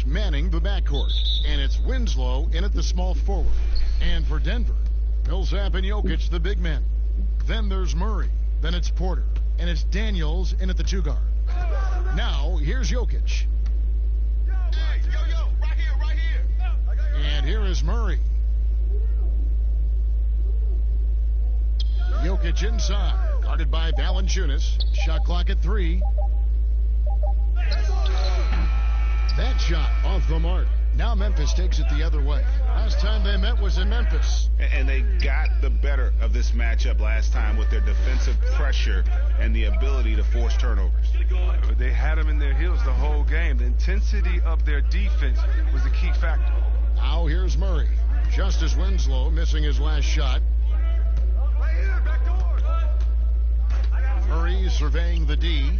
Nuggets manning the backcourt. And it's Winslow in at the small forward. And for Denver, Millsap and Jokic, the big men. Then there's Murray. Then it's Porter. And it's Daniels in at the two guard. Now, here's Jokic. Hey, yo, right here. And here is Murray. Jokic inside, guarded by Valanciunas. Shot clock at 3. That shot off the mark. Now Memphis takes it the other way. Last time they met was in Memphis. And they got the better of this matchup last time with their defensive pressure and the ability to force turnovers. They had them in their heels the whole game. The intensity of their defense was the key factor. Now here's Murray. Just as Winslow missing his last shot. Murray surveying the D.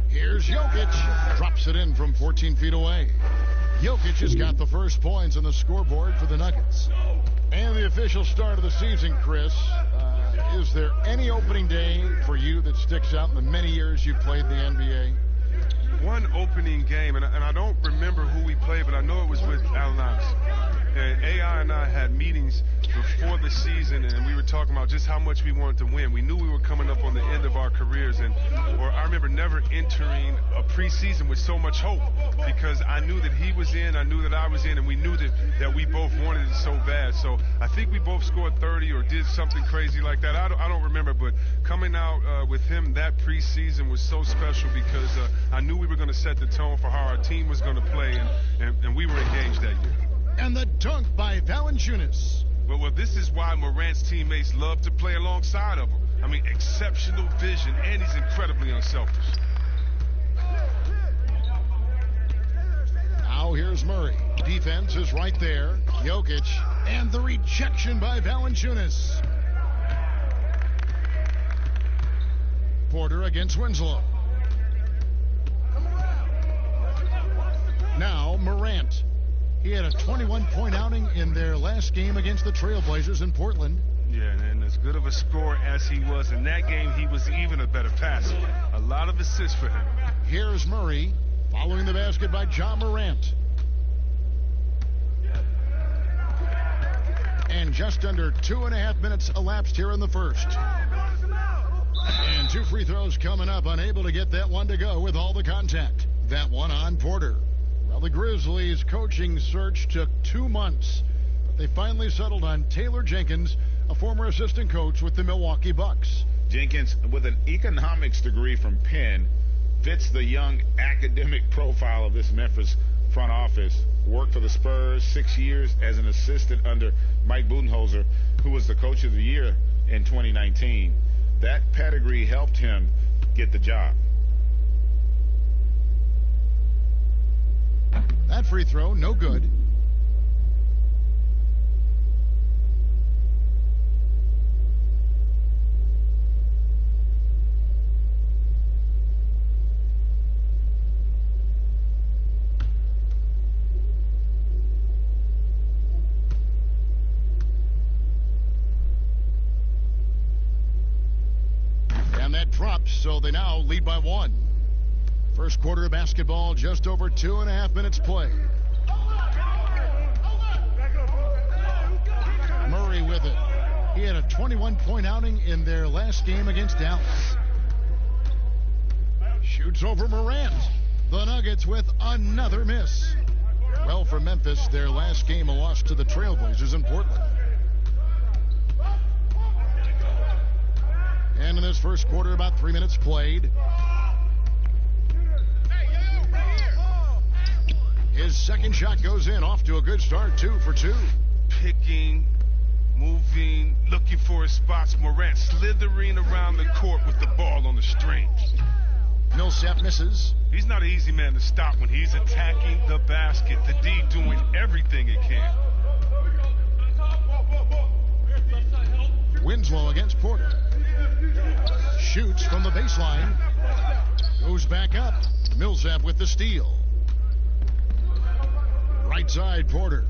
Here's Jokic. Drops it in from 14 feet away. Jokic has got the first points on the scoreboard for the Nuggets. And the official start of the season, Chris. Is there any opening day for you that sticks out in the many years you've played the NBA? One opening game, and I don't remember who we played, but I know it was with Allen Iverson. And AI and I had meetings before the season, and we were talking about just how much we wanted to win. We knew we were coming up on the end of our careers, or I remember never entering a preseason with so much hope because I knew that he was in, I knew that I was in, and we knew that we both wanted it so bad. So I think we both scored 30 or did something crazy like that. I don't remember, but coming out with him that preseason was so special because I knew we were going to set the tone for how our team was going to play, and we were engaged that year. And the dunk by Valanciunas. Well, this is why Morant's teammates love to play alongside of him. I mean, exceptional vision, and he's incredibly unselfish. Now here's Murray. Defense is right there. Jokic. And the rejection by Valanciunas. Porter against Winslow. Now Morant. He had a 21-point outing in their last game against the Trailblazers in Portland. Yeah, and as good of a scorer as he was in that game, he was even a better passer. A lot of assists for him. Here's Murray following the basket by John Morant. And just under 2.5 minutes elapsed here in the first. And 2 free throws coming up, unable to get that one to go with all the contact. That one on Porter. Well, the Grizzlies' coaching search took 2 months, but they finally settled on Taylor Jenkins, a former assistant coach with the Milwaukee Bucks. Jenkins, with an economics degree from Penn, fits the young academic profile of this Memphis front office. Worked for the Spurs 6 years as an assistant under Mike Budenholzer, who was the coach of the year in 2019. That pedigree helped him get the job. That free throw, no good. And that drops, so they now lead by 1. First quarter of basketball, just over 2.5 minutes played. Murray with it. He had a 21-point outing in their last game against Dallas. Shoots over Morant. The Nuggets with another miss. Well, for Memphis, their last game a loss to the Trailblazers in Portland. And in this first quarter, about 3 minutes played. His second shot goes in, off to a good start, 2 for 2. Picking, moving, looking for his spots. Morant slithering around the court with the ball on the string. Millsap misses. He's not an easy man to stop when he's attacking the basket. The D doing everything it can. Winslow against Porter. Shoots from the baseline. Goes back up. Millsap with the steal. Right side, Porter.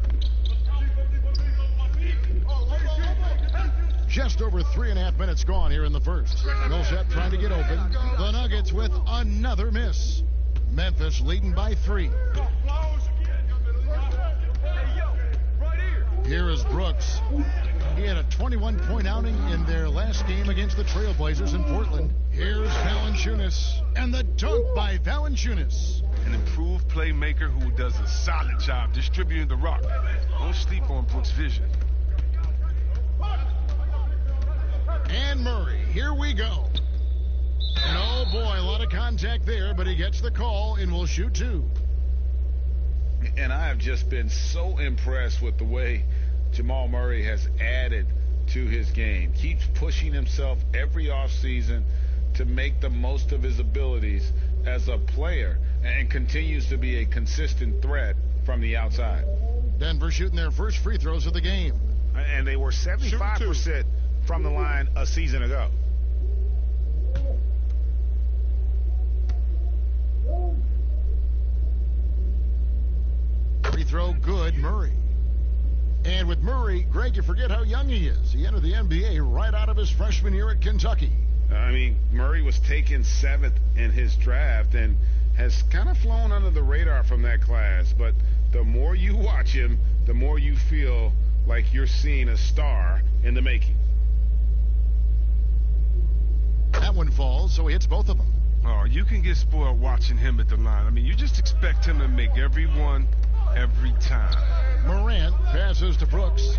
Just over 3.5 minutes gone here in the first. Millsap trying to get open. The Nuggets with another miss. Memphis leading by 3. Here is Brooks. He had a 21-point outing in their last game against the Trailblazers in Portland. Here's Valanciunas, and the dunk by Valanciunas. An improved playmaker who does a solid job distributing the rock. Don't sleep on Brooks' vision. And Murray, here we go. And oh boy, a lot of contact there, but he gets the call and will shoot 2. And I have just been so impressed with the way Jamal Murray has added to his game. Keeps pushing himself every offseason to make the most of his abilities as a player and continues to be a consistent threat from the outside. Denver shooting their first free throws of the game. And they were 75% from the line a season ago. Free throw good, Murray. And with Murray, Greg, you forget how young he is. He entered the NBA right out of his freshman year at Kentucky. I mean, Murray was taken 7th in his draft and has kind of flown under the radar from that class. But the more you watch him, the more you feel like you're seeing a star in the making. That one falls, so he hits both of them. Oh, you can get spoiled watching him at the line. I mean, you just expect him to make every one, every time. Morant passes to Brooks.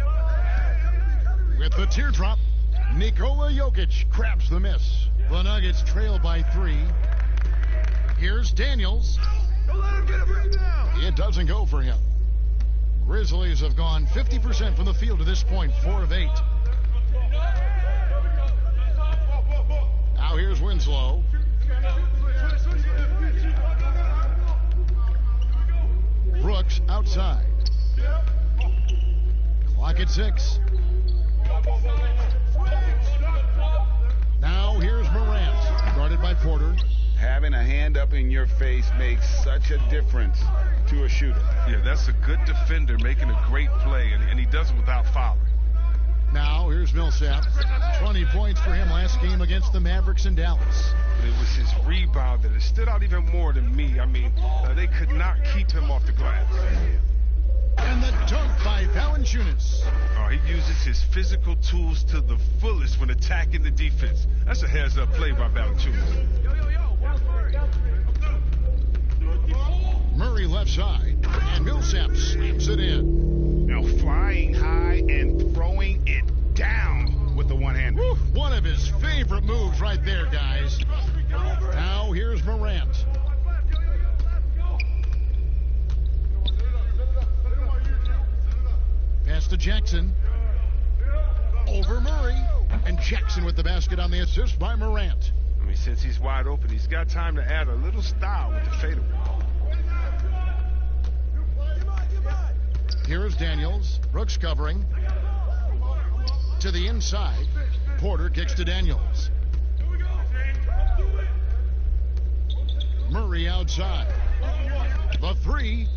With the teardrop, Nikola Jokic craps the miss. The Nuggets trail by 3. Here's Daniels. Don't let him get a rebound. It doesn't go for him. Grizzlies have gone 50% from the field to this point, 4 of 8. Now here's Winslow. Brooks outside. Clock at 6. Now here's Morant, guarded by Porter. Having a hand up in your face makes such a difference to a shooter. Yeah, that's a good defender making a great play, and he does it without fouling. Now here's Millsap. 20 points for him last game against the Mavericks in Dallas. But it was his rebound that stood out even more than me. I mean, they could not keep him off the glass. And the dunk by Valanciunas. Oh, he uses his physical tools to the fullest when attacking the defense. That's a heads-up play by Valanciunas. Murray left side, and Millsap slams it in. Now flying high and throwing it down with the one-hander. One of his favorite moves right there, guys. Now here's Morant. Pass to Jackson. Over Murray. And Jackson with the basket on the assist by Morant. I mean, since he's wide open, he's got time to add a little style with the fadeaway. Here is Daniels. Brooks covering. To the inside. Porter kicks to Daniels. Murray outside. The 3.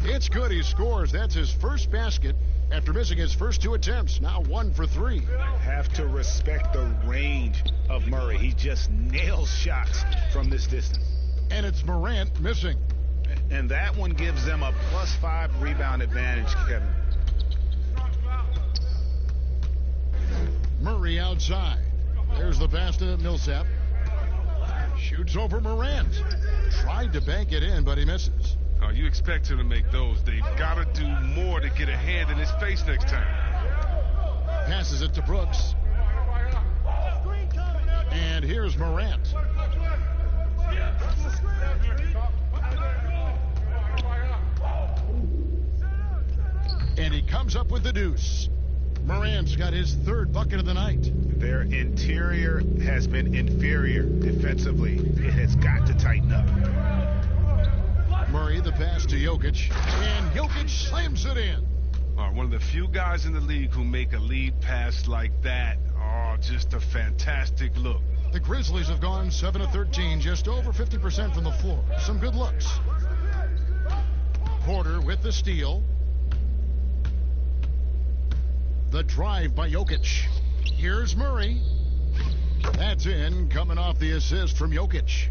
It's good. He scores. That's his first basket after missing his first 2 attempts. Now 1 for 3. Have to respect the range of Murray. He just nails shots from this distance. And it's Morant missing. And that one gives them a +5 rebound advantage, Kevin. Murray outside. There's the pass to Millsap. Shoots over Morant. Tried to bank it in, but he misses. Oh, you expect him to make those. They've got to do more to get a hand in his face next time. Passes it to Brooks. And here's Morant. And he comes up with the deuce. Morant's got his 3rd bucket of the night. Their interior has been inferior defensively. It has got to tighten up. Murray, the pass to Jokic. And Jokic slams it in. One of the few guys in the league who make a lead pass like that. Oh, just a fantastic look. The Grizzlies have gone 7 of 13, just over 50% from the floor. Some good looks. Porter with the steal. The drive by Jokic. Here's Murray. That's in, coming off the assist from Jokic.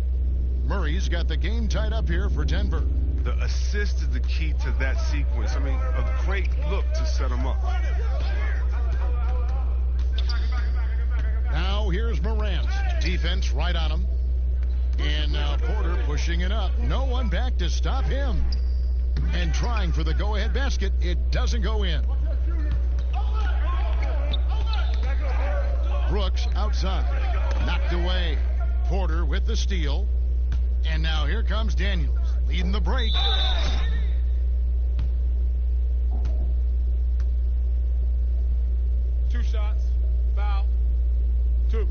Murray's got the game tied up here for Denver. The assist is the key to that sequence. I mean, a great look to set him up. Now here's Morant. Defense right on him. And now Porter pushing it up. No one back to stop him. And trying for the go-ahead basket. It doesn't go in. Brooks outside. Knocked away. Porter with the steal. And now here comes Daniels. Leading the break. Two shots. Foul. Two.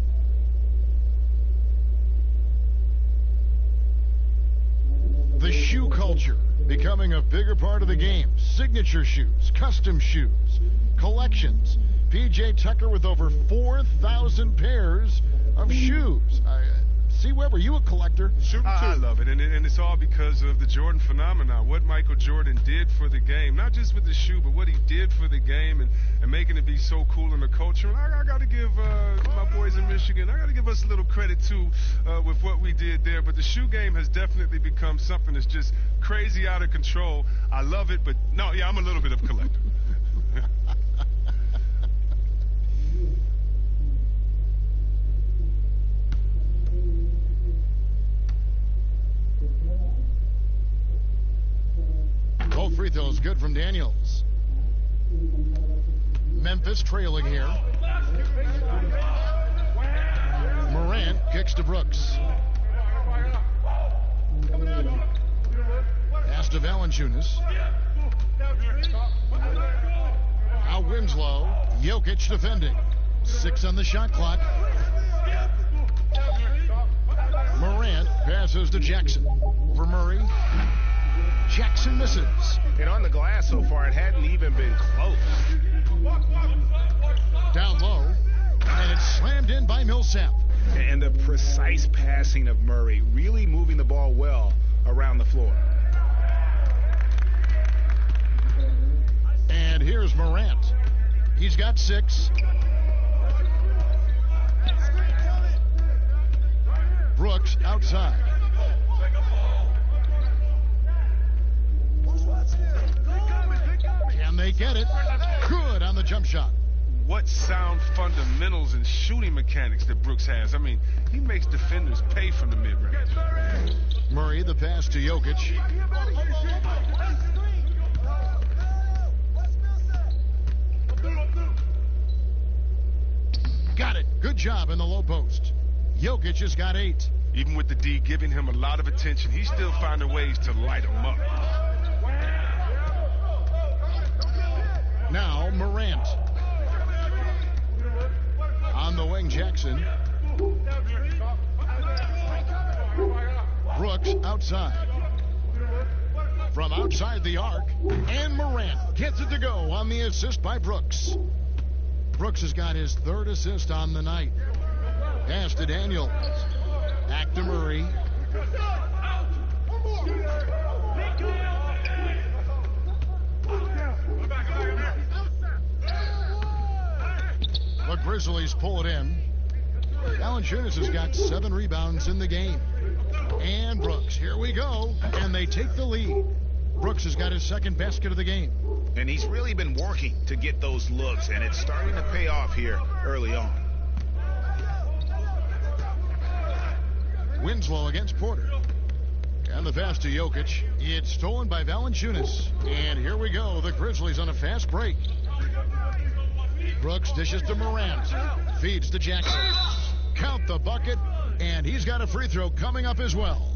The shoe culture becoming a bigger part of the game. Signature shoes, custom shoes, collections. P.J. Tucker with over 4,000 pairs of shoes. C. Webb, are you a collector? I love it, and it's all because of the Jordan phenomenon. What Michael Jordan did for the game, not just with the shoe, but what he did for the game and making it be so cool in the culture. And I got to give my boys in Michigan, I got to give us a little credit, too, with what we did there. But the shoe game has definitely become something that's just crazy out of control. I love it, but no, yeah, I'm a little bit of a collector. Both free throws good from Daniels. Memphis trailing here. Morant kicks to Brooks. Pass to Valanciunas. Now Winslow. Jokic defending. 6 on the shot clock. Morant passes to Jackson. Over Murray. Jackson misses. And on the glass so far, it hadn't even been close. Down low. And it's slammed in by Millsap. And the precise passing of Murray, really moving the ball well around the floor. And here's Morant. He's got 6. Brooks outside. Can they get it? Good on the jump shot. What sound fundamentals and shooting mechanics that Brooks has. I mean, he makes defenders pay from the mid-range. Murray, the pass to Jokic. Got it. Good job in the low post. Jokic has got 8. Even with the D giving him a lot of attention, he's still finding ways to light him up. Now Morant. On the wing, Jackson. Brooks outside. From outside the arc. And Morant gets it to go on the assist by Brooks. Brooks has got his 3rd assist on the night. Pass to Daniels. Back to Murray. The Grizzlies pull it in. Valanciunas has got 7 rebounds in the game. And Brooks, here we go. And they take the lead. Brooks has got his 2nd basket of the game. And he's really been working to get those looks, and it's starting to pay off here early on. Winslow against Porter. And the pass to Jokic. It's stolen by Valanciunas. And here we go. The Grizzlies on a fast break. Brooks dishes to Morant. Feeds to Jackson. Count the bucket. And he's got a free throw coming up as well.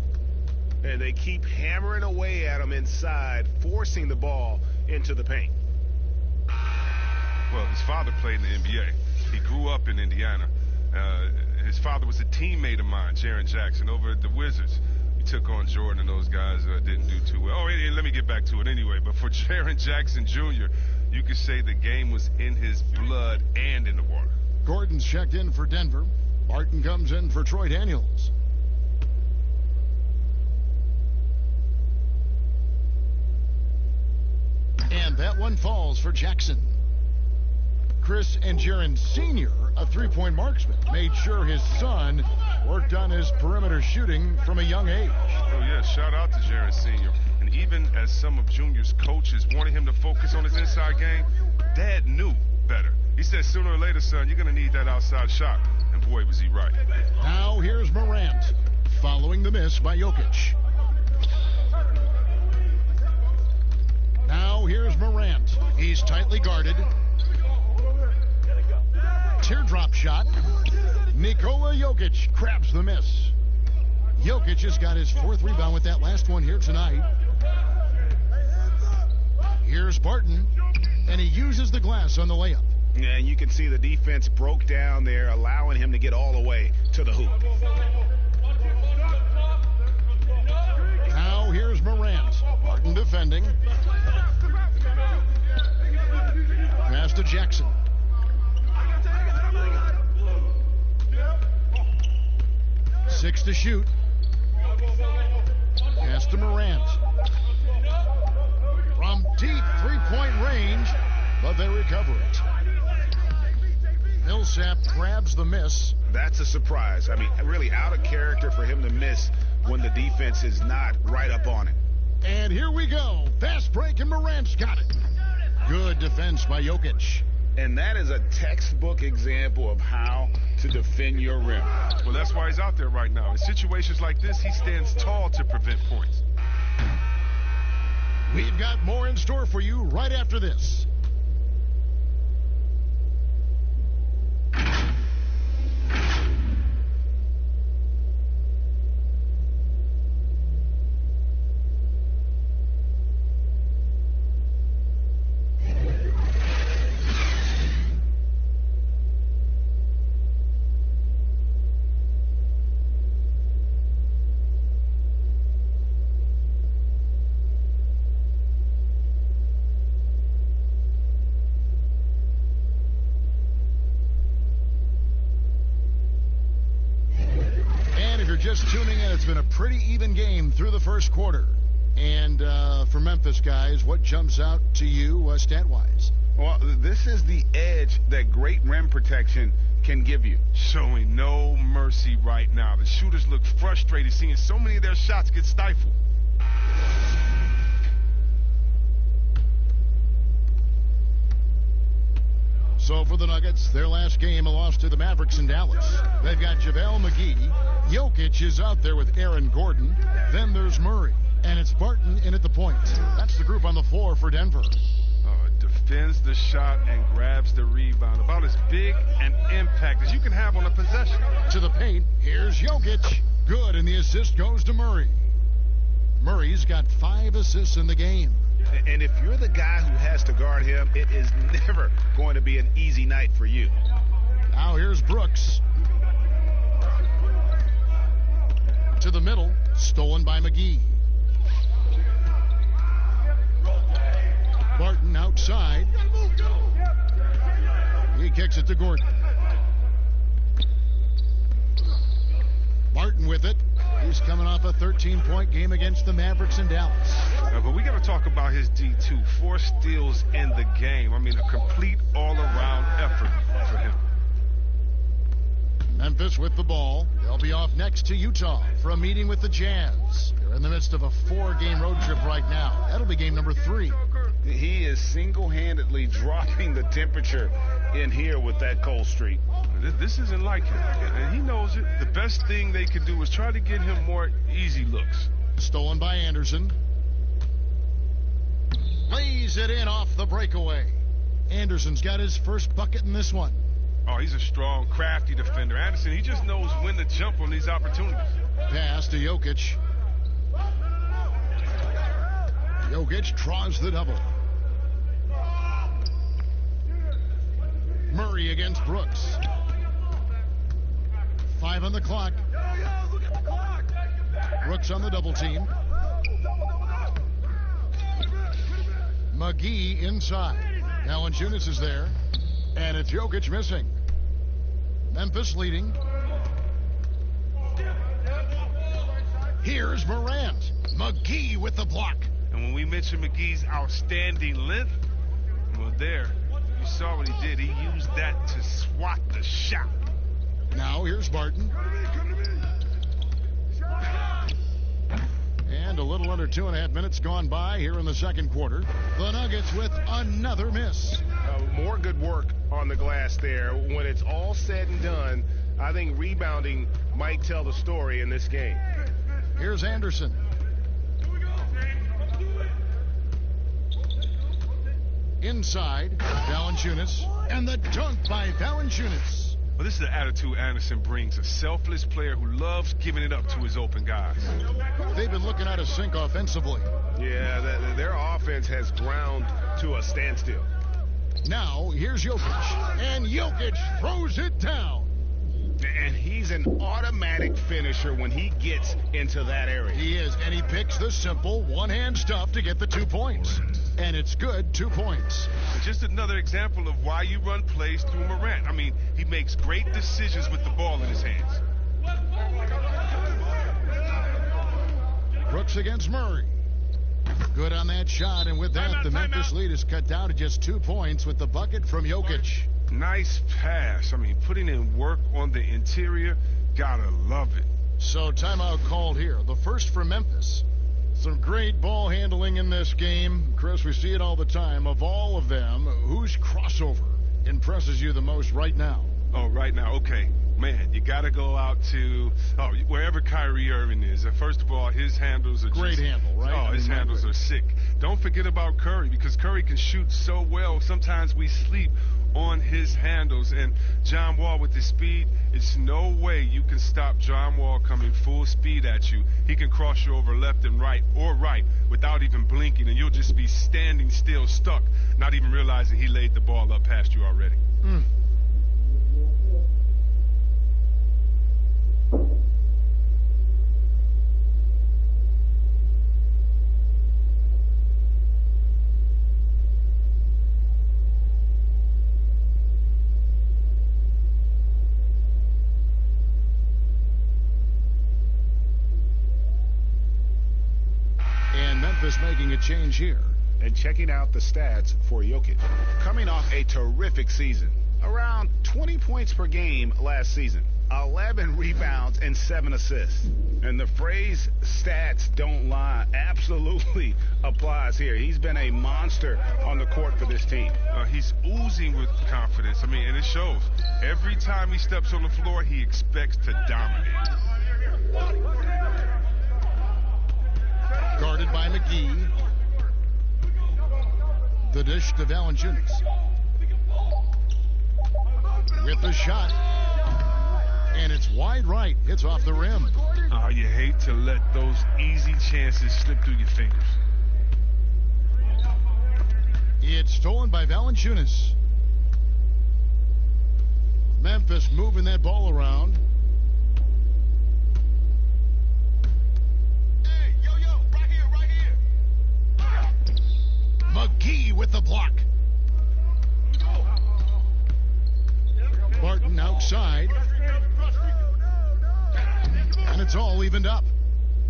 And they keep hammering away at him inside, forcing the ball into the paint. Well, his father played in the NBA. He grew up in Indiana. His father was a teammate of mine, Jaren Jackson, over at the Wizards. He took on Jordan, and those guys didn't do too well. Oh, and let me get back to it anyway. But for Jaren Jackson Jr., you could say the game was in his blood and in the water. Gordon's checked in for Denver. Barton comes in for Troy Daniels. And that one falls for Jackson. Chris and Jaren Sr. a three-point marksman, made sure his son worked on his perimeter shooting from a young age. Oh, yeah, shout out to Jaron Sr. And even as some of Junior's coaches wanted him to focus on his inside game, Dad knew better. He said, sooner or later, son, you're going to need that outside shot. And boy, was he right. Now here's Morant, following the miss by Jokic. Now here's Morant. He's tightly guarded. Teardrop shot. Nikola Jokic grabs the miss. Jokic has got his fourth rebound with that last one here tonight. Here's Barton, and he uses the glass on the layup. Yeah, and you can see the defense broke down there, allowing him to get all the way to the hoop. Now here's Morant. Barton defending. Pass to Jackson. Six to shoot. Pass to Morant. From deep three-point range, but they recover it. Millsap grabs the miss. That's a surprise. I mean, really out of character for him to miss when the defense is not right up on it. And here we go. Fast break, and Morant's got it. Good defense by Jokic. And that is a textbook example of how to defend your rim. Well, that's why he's out there right now. In situations like this, he stands tall to prevent points. We've got more in store for you right after this. Just tuning in, it's been a pretty even game through the first quarter. And for Memphis guys, what jumps out to you stat-wise? Well, this is the edge that great rim protection can give you. Showing no mercy right now. The shooters look frustrated seeing so many of their shots get stifled. So for the Nuggets, their last game, a loss to the Mavericks in Dallas. They've got JaVale McGee. Jokic is out there with Aaron Gordon. Then there's Murray. And it's Barton in at the point. That's the group on the floor for Denver. Defends the shot and grabs the rebound. About as big an impact as you can have on a possession. To the paint, here's Jokic. Good, and the assist goes to Murray. Murray's got 5 assists in the game. And if you're the guy who has to guard him, it is never going to be an easy night for you. Now here's Brooks. To the middle, stolen by McGee. Barton outside. He kicks it to Gordon. Barton with it. He's coming off a 13-point game against the Mavericks in Dallas. But we got to talk about his D2. 4 steals in the game. I mean, a complete all-around effort for him. Memphis with the ball. They'll be off next to Utah for a meeting with the Jazz. They're in the midst of a 4-game road trip right now. That'll be game number 3. He is single-handedly dropping the temperature in here with that cold streak. This isn't like him, and he knows it. The best thing they can do is try to get him more easy looks. Stolen by Anderson. Lays it in off the breakaway. Anderson's got his first bucket in this one. Oh, he's a strong, crafty defender. Anderson, he just knows when to jump on these opportunities. Pass to Jokic. Jokic draws the double. Murray against Brooks. 5 on the clock. Brooks on the double team. McGee inside. Valanciunas is there. And it's Jokic missing. Memphis leading. Here's Morant. McGee with the block. And when we mention McGee's outstanding length, well, there, you You saw what he did. He used that to swat the shot. Now here's Barton. And a little under 2.5 minutes gone by here in the second quarter. The Nuggets with another miss. More good work on the glass there. When it's all said and done, I think rebounding might tell the story in this game. Here's Anderson. Inside, Valanciunas. And the dunk by Valanciunas. Well, this is the attitude Anderson brings. A selfless player who loves giving it up to his open guys. They've been looking out of sync offensively. Yeah, their offense has ground to a standstill. Now, here's Jokic. And Jokic throws it down. And he's an automatic finisher when he gets into that area. He is, and he picks the simple one-hand stuff to get the 2 points. And it's good 2 points. And just another example of why you run plays through Morant. I mean, he makes great decisions with the ball in his hands. Brooks against Murray. Good on that shot, and with that, the Memphis lead is cut down to just 2 points with the bucket from Jokic. Nice pass. I mean, putting in work on the interior, gotta love it. So timeout called here. The first for Memphis. Some great ball handling in this game. Chris, we see it all the time. Of all of them, whose crossover impresses you the most right now? Oh, right now, okay. Man, you got to go out to wherever Kyrie Irving is. First of all, his handles are great handle, right? Oh, his handles are sick. Don't forget about Curry, because Curry can shoot so well. Sometimes we sleep on his handles. And John Wall with his speed, it's no way you can stop John Wall coming full speed at you. He can cross you over left and right or right without even blinking, and you'll just be standing still, stuck, not even realizing he laid the ball up past you already. Memphis making a change here. And checking out the stats for Jokic. Coming off a terrific season. Around 20 points per game last season. 11 rebounds and 7 assists. And the phrase stats don't lie absolutely applies here. He's been a monster on the court for this team. He's oozing with confidence. I mean, and it shows. Every time he steps on the floor, he expects to dominate. Guarded by McGee. The dish to Valanciunas. With the shot. And it's wide right. It's off the rim. Oh, you hate to let those easy chances slip through your fingers. It's stolen by Valanciunas. Memphis moving that ball around. Hey, yo, right here. McGee with the block. Barton outside. And it's all evened up.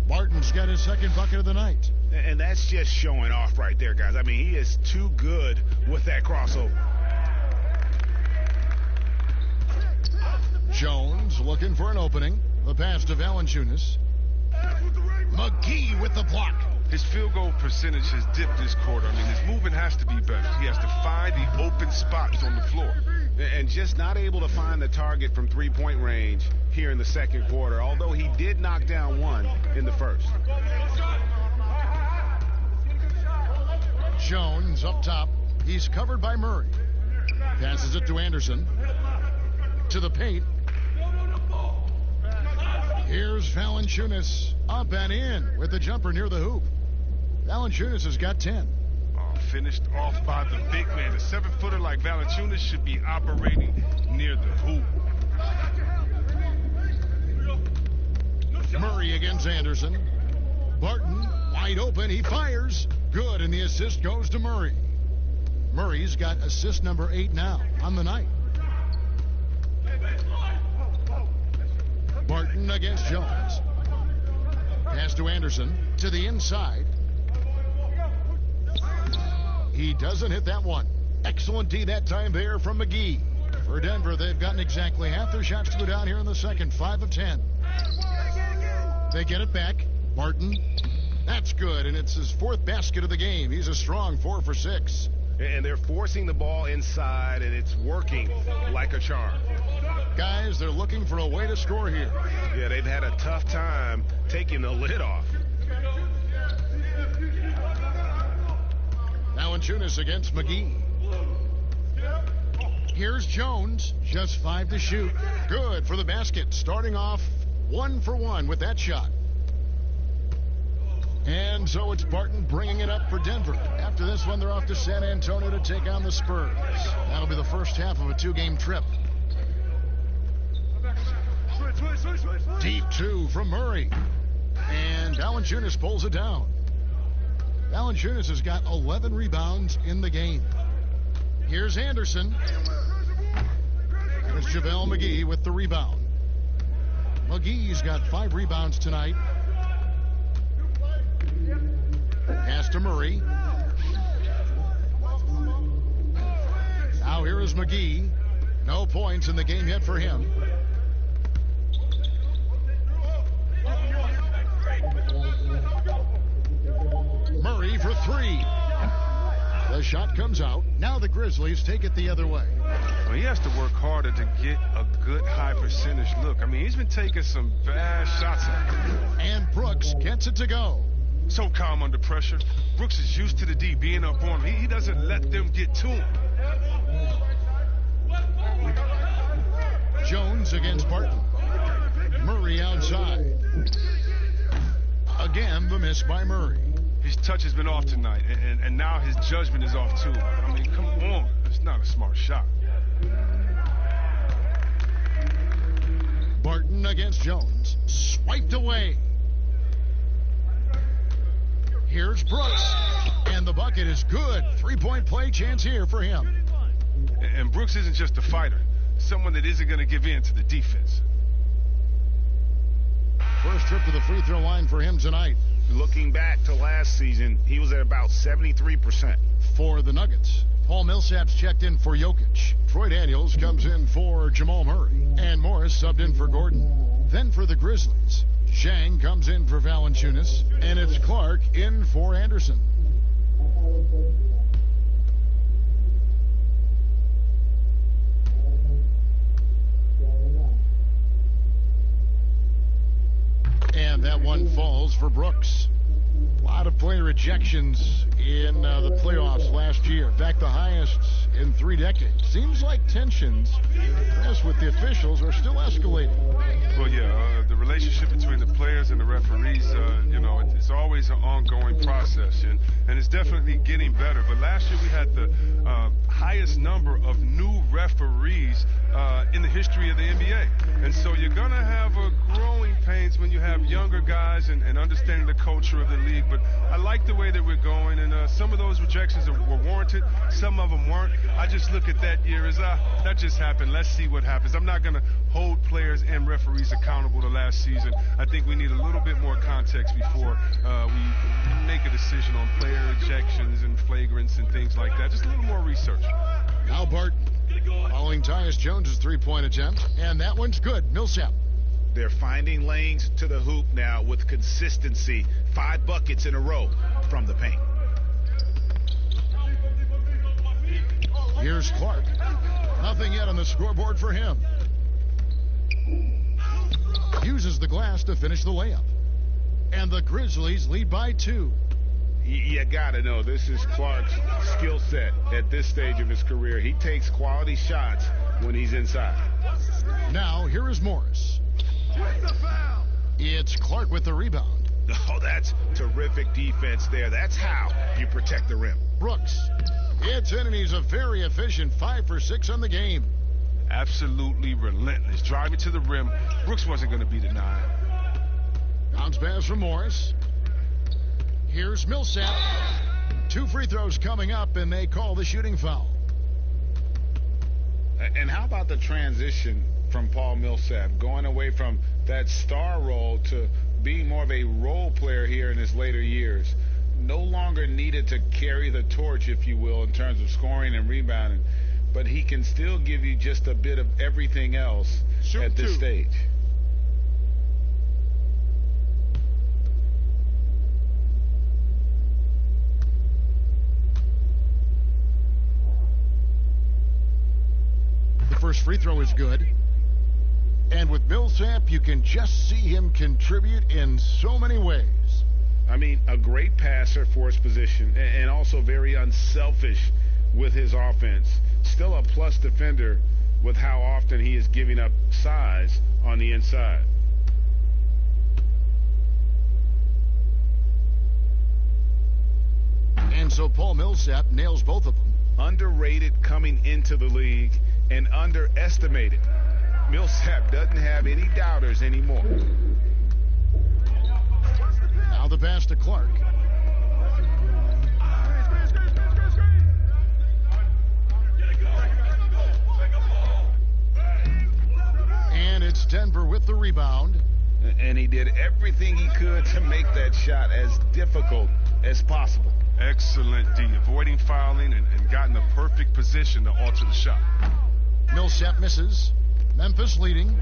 Barton's got his second bucket of the night. And that's just showing off right there, guys. I mean, he is too good with that crossover. Jones looking for an opening. The pass to Valanciunas. McGee with the block. His field goal percentage has dipped this quarter. I mean, his movement has to be better. He has to find the open spots on the floor. And just not able to find the target from three-point range here in the second quarter, although he did knock down one in the first. Jones up top. He's covered by Murray. Passes it to Anderson. To the paint. Here's Valanciunas up and in with the jumper near the hoop. Valanciunas has got 10. Finished off by the big man. A 7-footer like Valanciunas should be operating near the hoop. Murray against Anderson. Barton wide open. He fires. Good, and the assist goes to Murray. Murray's got assist number 8 now on the night. Barton against Jones. Pass to Anderson to the inside. He doesn't hit that one. Excellent D that time there from McGee. For Denver, they've gotten exactly half their shots to go down here in the second, 5 of 10. They get it back. Barton. That's good, and it's his 4th basket of the game. He's a strong 4 for 6. And they're forcing the ball inside, and it's working like a charm. Guys, they're looking for a way to score here. Yeah, they've had a tough time taking the lid off. Valanciunas against McGee. Here's Jones, just 5 to shoot. Good for the basket, starting off 1 for 1 with that shot. And so it's Barton bringing it up for Denver. After this one, they're off to San Antonio to take on the Spurs. That'll be the first half of a 2-game trip. Deep 2 from Murray. And Valanciunas pulls it down. Valanciunas has got 11 rebounds in the game. Here's Anderson. It's JaVale McGee with the rebound. McGee's got 5 rebounds tonight. Pass to Murray. Now here is McGee. No points in the game yet for him. Murray for 3. The shot comes out. Now the Grizzlies take it the other way. Well, he has to work harder to get a good high percentage look. I mean, he's been taking some bad shots at him. And Brooks gets it to go. So calm under pressure. Brooks is used to the D being up on him. He doesn't let them get to him. Jones against Barton. Murray outside. Again, the miss by Murray. His touch has been off tonight, and now his judgment is off too. I mean, come on. It's not a smart shot. Barton against Jones. Swiped away. Here's Brooks. And the bucket is good. 3-point play chance here for him. And Brooks isn't just a fighter. Someone that isn't going to give in to the defense. First trip to the free throw line for him tonight. Looking back to last season, he was at about 73%. For the Nuggets, Paul Millsap's checked in for Jokic. Troy Daniels comes in for Jamal Murray. And Morris subbed in for Gordon. Then for the Grizzlies, Zhang comes in for Valanciunas. And it's Clark in for Anderson. And that one falls for Brooks. A lot of player ejections in the playoffs last year. In fact, the highest in 3 decades. Seems like tensions, as with the officials, are still escalating. Well, yeah, the relationship between the players and the referees, it's always an ongoing process, and it's definitely getting better. But last year we had the highest number of new referees in the history of the NBA. And so you're going to have a growing pains when you have younger guys and understanding the culture of the league. But I like the way that we're going, and some of those rejections were warranted. Some of them weren't. I just look at that year as, that just happened. Let's see what happens. I'm not going to hold players and referees accountable to last season. I think we need a little bit more context before we make a decision on player ejections and flagrants and things like that. Just a little more research. Now Barton following Tyus Jones' 3-point attempt, and that one's good. Millsap. They're finding lanes to the hoop now with consistency. 5 buckets in a row from the paint. Here's Clark. Nothing yet on the scoreboard for him. Uses the glass to finish the layup. And the Grizzlies lead by 2. You gotta know, this is Clark's skill set at this stage of his career. He takes quality shots when he's inside. Now, here is Morris. It's Clark with the rebound. Oh, that's terrific defense there. That's how you protect the rim. Brooks. It's in, and he's a very efficient 5 for 6 on the game. Absolutely relentless. Driving to the rim. Brooks wasn't going to be denied. Bounce pass from Morris. Here's Millsap. 2 free throws coming up, and they call the shooting foul. And how about the transition from Paul Millsap, going away from that star role to being more of a role player here in his later years? no longer needed to carry the torch, if you will, in terms of scoring and rebounding, but he can still give you just a bit of everything else at this stage. The first free throw is good. And with Millsap, you can just see him contribute in so many ways. I mean, a great passer for his position and also very unselfish with his offense. Still a plus defender with how often he is giving up size on the inside. And so Paul Millsap nails both of them. Underrated coming into the league and underestimated. Millsap doesn't have any doubters anymore. Now the pass to Clark. And it's Denver with the rebound. And he did everything he could to make that shot as difficult as possible. Excellent D, avoiding fouling and got in the perfect position to alter the shot. Millsap misses. Memphis leading.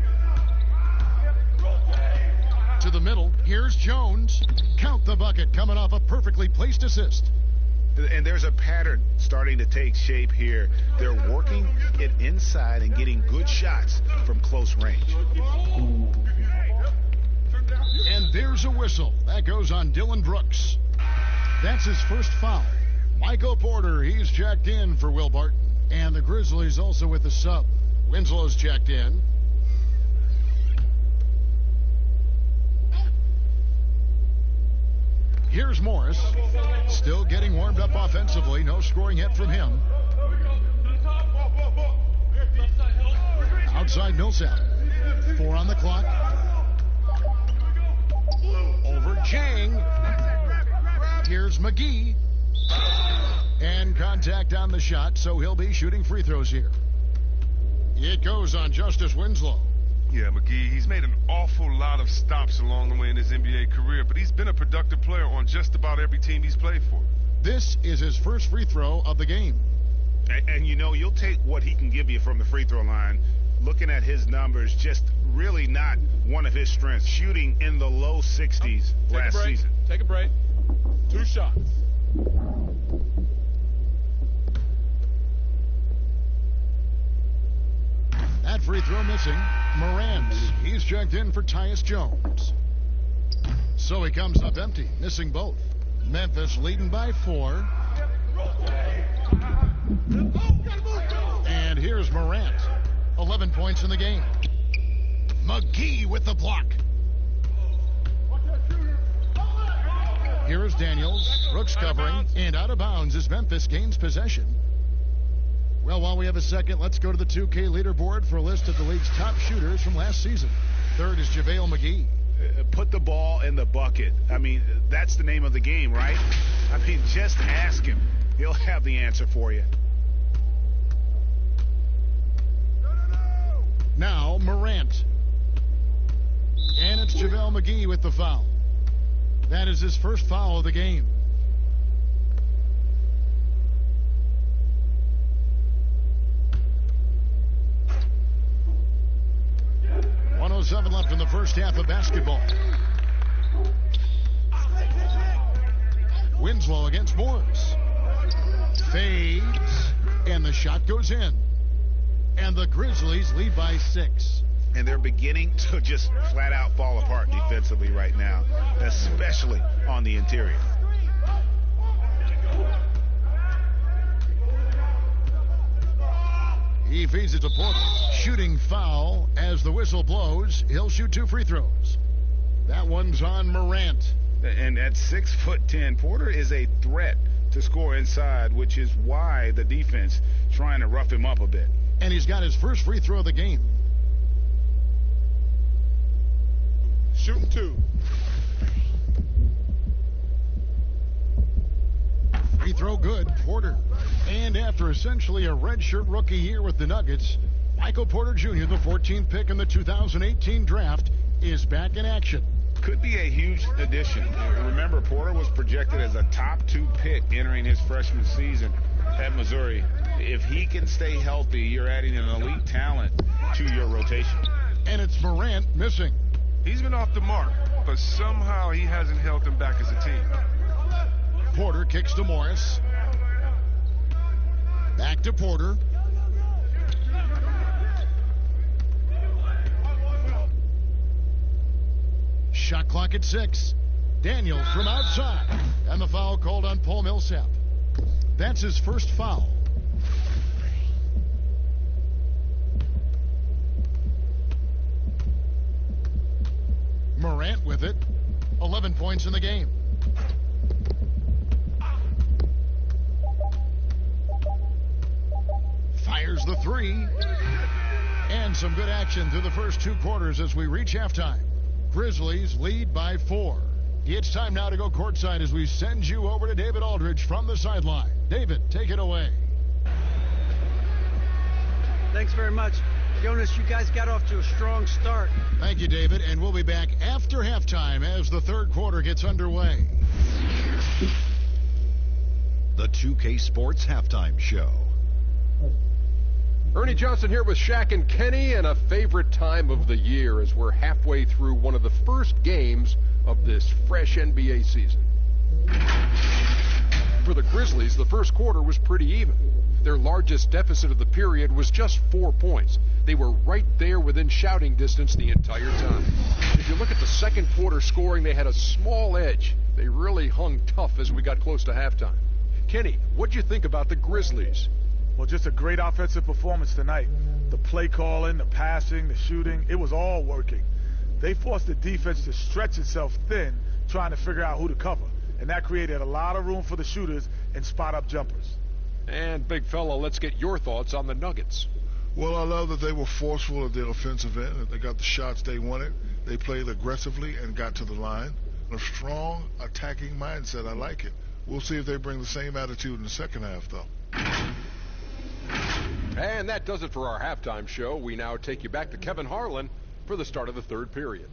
To the middle. Here's Jones. Count the bucket coming off a perfectly placed assist. And there's a pattern starting to take shape here. They're working it inside and getting good shots from close range. And there's a whistle. That goes on Dylan Brooks. That's his first foul. Michael Porter, he's checked in for Will Barton. And the Grizzlies also with the sub. Winslow's checked in. Here's Morris. Still getting warmed up offensively. No scoring yet from him. Outside Millsap. 4 on the clock. Over Chang. Here's McGee. And contact on the shot, so he'll be shooting free throws here. It goes on Justice Winslow. Yeah, McGee, he's made an awful lot of stops along the way in his NBA career, but he's been a productive player on just about every team he's played for. This is his first free throw of the game. And you know, you'll take what he can give you from the free throw line. Looking at his numbers, just really not one of his strengths. Shooting in the low 60s last season. Take a break. 2 shots. That free throw missing. Morant, he's checked in for Tyus Jones. So he comes up empty, missing both. Memphis leading by 4. And here's Morant. 11 points in the game. McGee with the block. Here is Daniels. Brooks covering. And out of bounds as Memphis gains possession. Well, while we have a second, let's go to the 2K leaderboard for a list of the league's top shooters from last season. Third is JaVale McGee. Put the ball in the bucket. I mean, that's the name of the game, right? I mean, just ask him. He'll have the answer for you. Now, Morant. And it's JaVale McGee with the foul. That is his first foul of the game. .107 left in the first half of basketball. Winslow against Morris. Fades. And the shot goes in. And the Grizzlies lead by 6. And they're beginning to just flat out fall apart defensively right now, especially on the interior. He feeds it to Porter. Shooting foul as the whistle blows. He'll shoot 2 free throws. That one's on Morant. And at 6'10", Porter is a threat to score inside, which is why the defense trying to rough him up a bit. And he's got his first free throw of the game. Shooting 2. Free throw good, Porter. And after essentially a redshirt rookie year with the Nuggets, Michael Porter Jr., the 14th pick in the 2018 draft, is back in action. could be a huge addition. Remember, Porter was projected as a top 2 pick entering his freshman season at Missouri. If he can stay healthy, you're adding an elite talent to your rotation. And it's Morant missing. He's been off the mark, but somehow he hasn't held them back as a team. Porter kicks to Morris. Back to Porter. Shot clock at 6. Daniels from outside. And the foul called on Paul Millsap. That's his first foul. Morant with it. 11 points in the game. Fires the 3. And some good action through the first 2 quarters as we reach halftime. Grizzlies lead by 4. It's time now to go courtside as we send you over to David Aldridge from the sideline. David, take it away. Thanks very much. Jonas, you guys got off to a strong start. Thank you, David, and we'll be back after halftime as the third quarter gets underway. The 2K Sports Halftime Show. Ernie Johnson here with Shaq and Kenny, and a favorite time of the year as we're halfway through one of the first games of this fresh NBA season. For the Grizzlies, the first quarter was pretty even. Their largest deficit of the period was just 4 points. They were right there within shouting distance the entire time. If you look at the second quarter scoring, they had a small edge. They really hung tough as we got close to halftime. Kenny, what'd you think about the Grizzlies? Well, just a great offensive performance tonight. The play calling, the passing, the shooting, it was all working. They forced the defense to stretch itself thin, trying to figure out who to cover. And that created a lot of room for the shooters and spot-up jumpers. And, big fella, let's get your thoughts on the Nuggets. Well, I love that they were forceful at their offensive end. They got the shots they wanted. They played aggressively and got to the line. A strong attacking mindset. I like it. We'll see if they bring the same attitude in the second half, though. And that does it for our halftime show. We now take you back to Kevin Harlan for the start of the third period.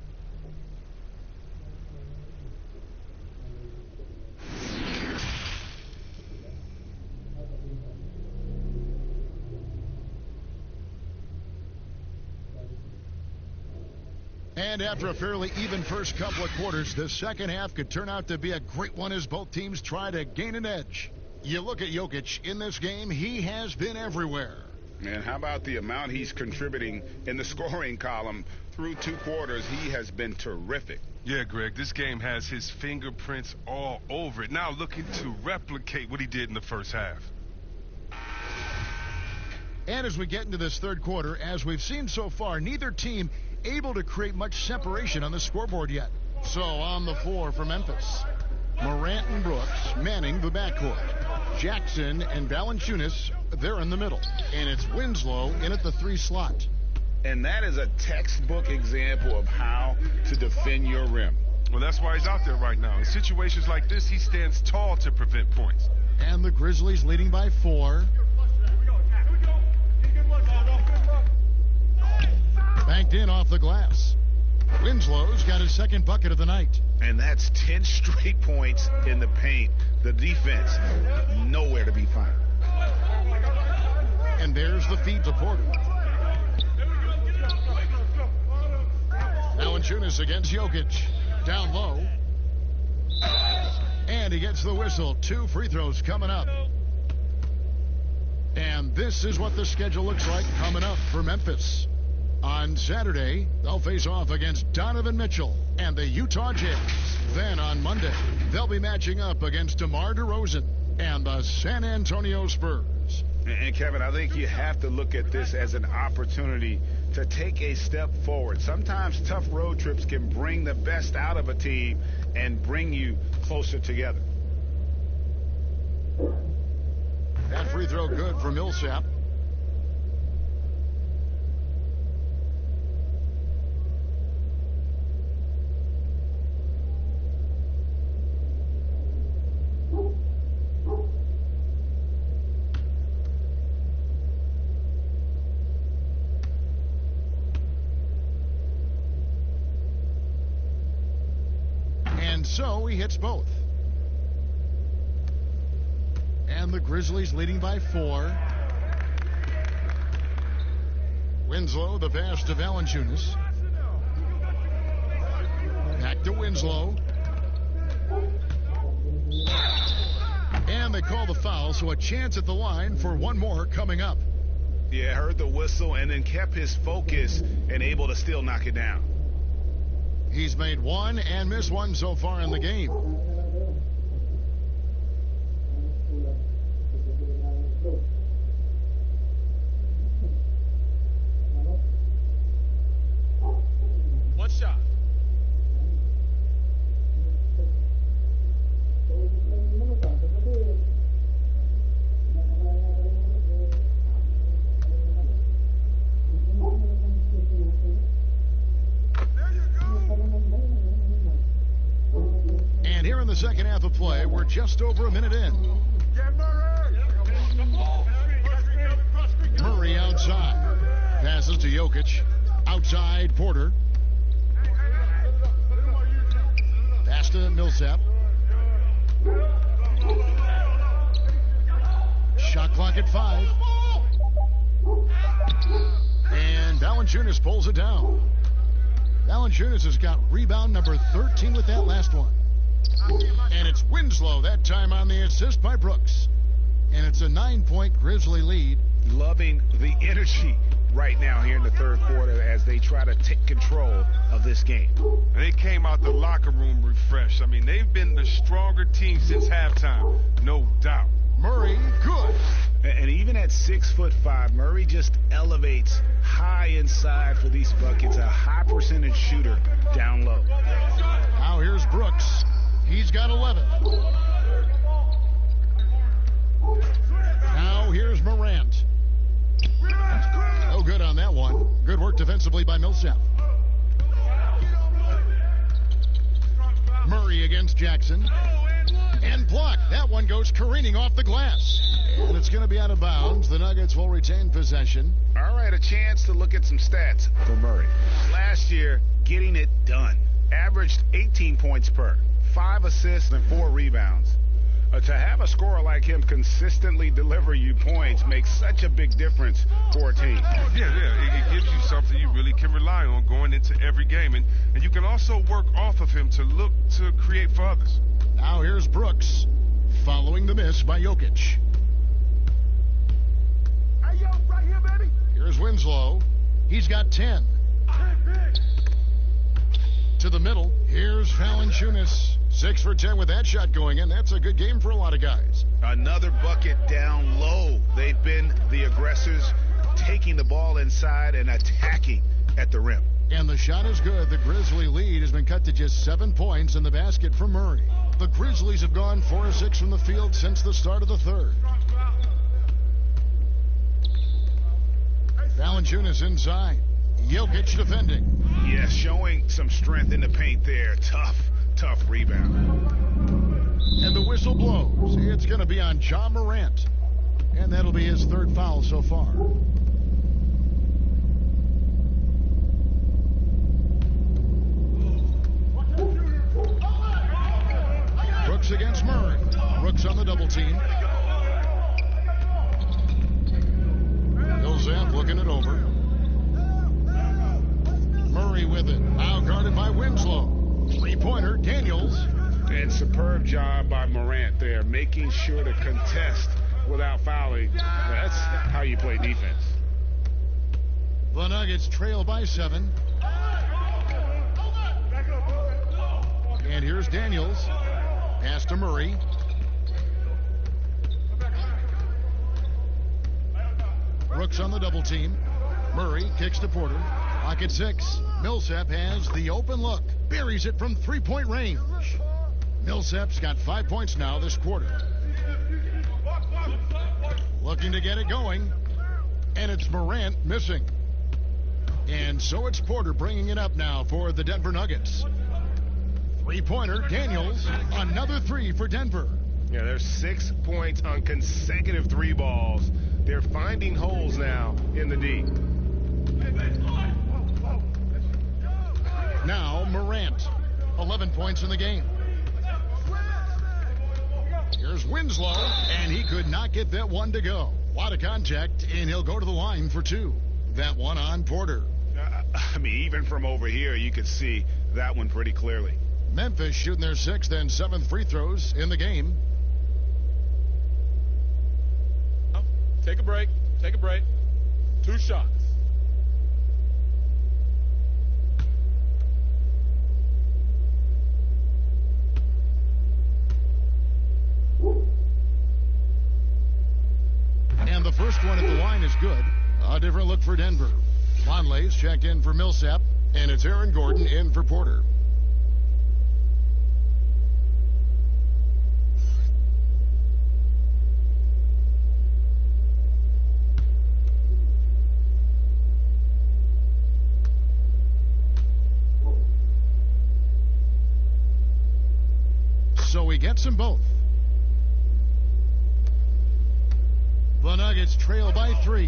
And after a fairly even first couple of quarters, the second half could turn out to be a great one as both teams try to gain an edge. You look at Jokic in this game, he has been everywhere. And how about the amount he's contributing in the scoring column through 2 quarters? He has been terrific. Yeah, Greg, this game has his fingerprints all over it. Now looking to replicate what he did in the first half. And as we get into this third quarter, as we've seen so far, neither team able to create much separation on the scoreboard yet. So on the floor for Memphis, Morant and Brooks manning the backcourt. Jackson and Valanciunas, they're in the middle. And it's Winslow in at the 3 slot. And that is a textbook example of how to defend your rim. Well, that's why he's out there right now. In situations like this, he stands tall to prevent points. And the Grizzlies leading by 4. Banked in off the glass. Winslow's got his second bucket of the night. And that's 10 straight points in the paint. The defense, nowhere to be found. And there's the feed to Porter. Valanciunas against Jokic. Down low. And he gets the whistle. 2 free throws coming up. And this is what the schedule looks like coming up for Memphis. On Saturday, they'll face off against Donovan Mitchell and the Utah Jazz. Then on Monday, they'll be matching up against DeMar DeRozan and the San Antonio Spurs. And Kevin, I think you have to look at this as an opportunity to take a step forward. Sometimes tough road trips can bring the best out of a team and bring you closer together. That free throw good for Millsap. And so he hits both. And the Grizzlies leading by 4. Winslow, the pass to Valanciunas. Back to Winslow. And they call the foul, so a chance at the line for one more coming up. Yeah, heard the whistle and then kept his focus and able to still knock it down. He's made one and missed one so far in the game. One shot. And here in the second half of play, we're just over a minute in. Murray outside. Passes to Jokic. Outside Porter. Pass to Millsap. Shot clock at 5. And Valanciunas pulls it down. Valanciunas has got rebound number 13 with that last one. And it's Winslow that time on the assist by Brooks. And it's a 9-point Grizzly lead. Loving the energy right now here in the third quarter as they try to take control of this game. They came out the locker room refreshed. I mean, they've been the stronger team since halftime, no doubt. Murray, good. And even at 6'5", Murray just elevates high inside for these buckets. A high percentage shooter down low. Now here's Brooks. He's got 11. Now here's Morant. No good on that one. Good work defensively by Millsap. Murray against Jackson. And blocked. That one goes careening off the glass. And it's going to be out of bounds. The Nuggets will retain possession. All right, a chance to look at some stats for Murray. Last year, getting it done. Averaged 18 points per, 5 assists and 4 rebounds. To have a scorer like him consistently deliver you points makes such a big difference for a team. Yeah, it gives you something you really can rely on going into every game. And you can also work off of him to look to create for others. Now here's Brooks, following the miss by Jokic. Hey, yo, right here, baby. Here's Winslow. He's got 10. To the middle. Here's Valanciunas. 6 for 10 with that shot going in. That's a good game for a lot of guys. Another bucket down low. They've been the aggressors, taking the ball inside and attacking at the rim. And the shot is good. The Grizzly lead has been cut to just 7 points in the basket from Murray. The Grizzlies have gone 4 of 6 from the field since the start of the third. Valanciunas inside. Jokic defending. Yes, showing some strength in the paint there. Tough rebound. And the whistle blows. It's going to be on Ja Morant. And that'll be his 3rd foul so far. Brooks against Murray. Brooks on the double team. Millsap looking it over. Murray with it. Now guarded by Winslow. 3-pointer, Daniels. And superb job by Morant there, making sure to contest without fouling. That's how you play defense. The Nuggets trail by 7. And here's Daniels. Pass to Murray. Brooks on the double team. Murray kicks to Porter. Clock at 6. Millsap has the open look. Buries it from 3-point range. Millsap's got 5 points now this quarter. Looking to get it going. And it's Morant missing. And so it's Porter bringing it up now for the Denver Nuggets. 3-pointer, Daniels. Another 3 for Denver. Yeah, there's 6 points on consecutive 3 balls. They're finding holes now in the D. Now Morant. 11 points in the game. Here's Winslow, and he could not get that one to go. A lot of contact, and he'll go to the line for two. That one on Porter. I mean, even from over here, you could see that one pretty clearly. Memphis shooting their 6th and 7th free throws in the game. Take a break. Take a break. 2 shots. And the first one at the line is good. A different look for Denver. Vonleh's checked in for Millsap, and it's Aaron Gordon in for Porter. So he gets them both. The Nuggets trail by 3.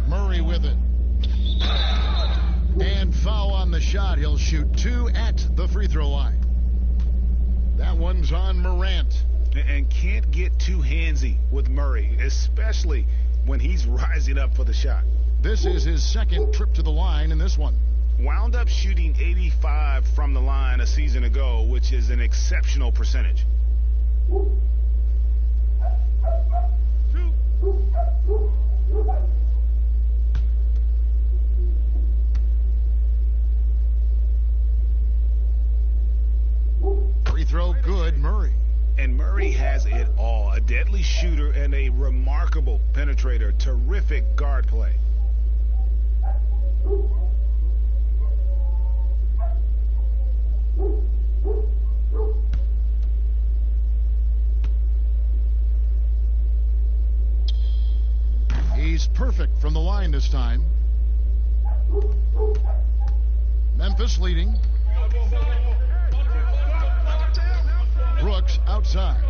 Murray with it. And foul on the shot. He'll shoot 2 at the free throw line. That one's on Morant. And can't get too handsy with Murray, especially when he's rising up for the shot. This is his 2nd trip to the line in this one. Wound up shooting 85 from the line a season ago, which is an exceptional percentage. Free throw good, Murray. And Murray has it all. A deadly shooter and a remarkable penetrator. Terrific guard play. He's perfect from the line this time. Memphis leading. Brooks outside.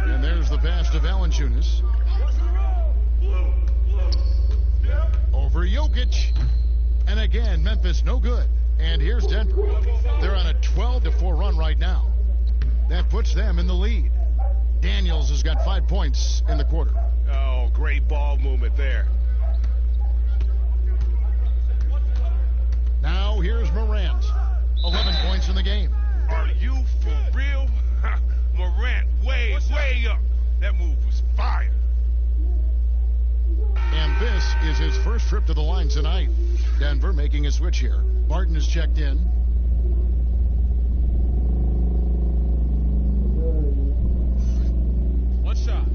And there's the pass to Valanciunas. Over Jokic. And again, Memphis no good. And here's Denver. They're on a 12-4 run right now. That puts them in the lead. Daniels has got 5 points in the quarter. Oh, great ball movement there. Now here's Morant. 11 points in the game. Are you for real? Morant way up. That move was fire. And this is his first trip to the line tonight. Denver making a switch here. Barton is checked in. One shot.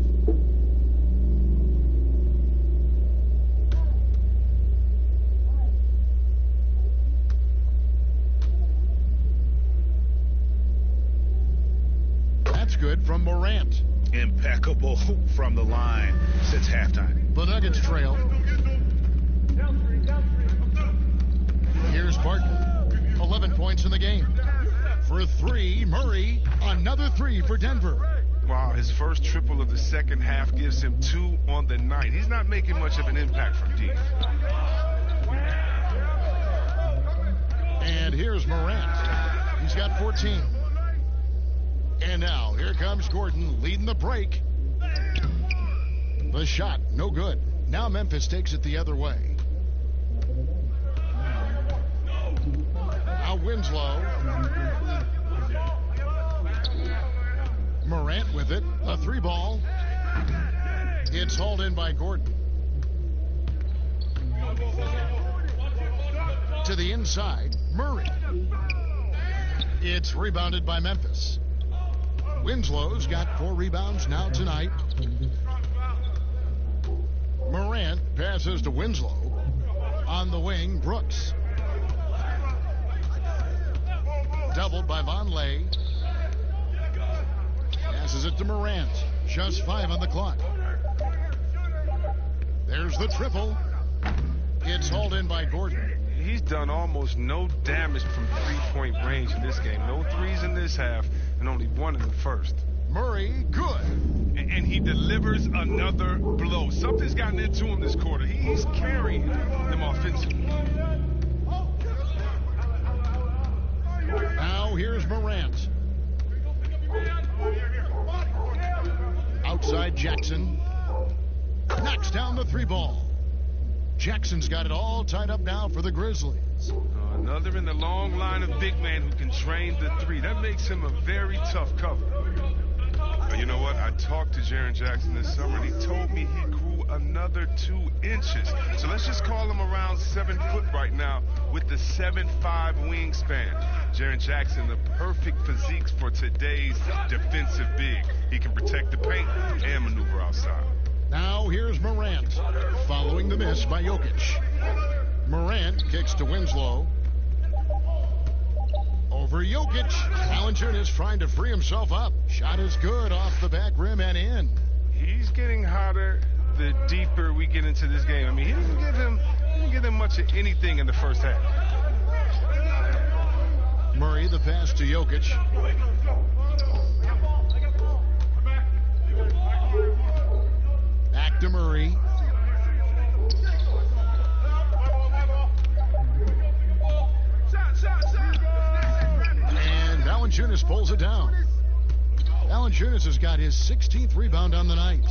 That's good from Morant. Impeccable from the line since halftime. The Nuggets trail. Here's Barton. 11 points in the game. For 3, Murray. Another 3 for Denver. Wow, his first triple of the second half gives him 2 on the night. He's not making much of an impact from deep. And here's Morant. He's got 14. And now, here comes Gordon leading the break. The shot, no good. Now Memphis takes it the other way. Now Winslow. Morant with it. A 3-ball. It's hauled in by Gordon. To the inside, Murray. It's rebounded by Memphis. Winslow's got 4 rebounds now tonight. Morant passes to Winslow. On the wing, Brooks. Doubled by Vonleh. Passes it to Morant. Just 5 on the clock. There's the triple. It's hauled in by Gordon. He's done almost no damage from three-point range in this game. No threes in this half, and only 1 in the first. Murray, good. And he delivers another blow. Something's gotten into him this quarter. He's carrying them offensively. to Jackson. Knocks down the 3 ball. Jackson's got it all tied up now for the Grizzlies. Another in the long line of big men who can drain the 3. That makes him a very tough cover. But you know what? I talked to Jaren Jackson this summer, and he told me he grew another 2 inches. So let's just call him around 7 foot right now with the 7'5" wingspan. Jaren Jackson, the perfect physique for today's defensive big. He can protect the paint and maneuver outside. Now here's Morant, following the miss by Jokic. Morant kicks to Winslow. Over Jokic. Valanciunas trying to free himself up. Shot is good off the back rim and in. He's getting hotter the deeper we get into this game. I mean, he didn't give him much of anything in the first half. Murray, the pass to Jokic. Back to Murray. And Valanciunas pulls it down. Valanciunas has got his 16th rebound on the night.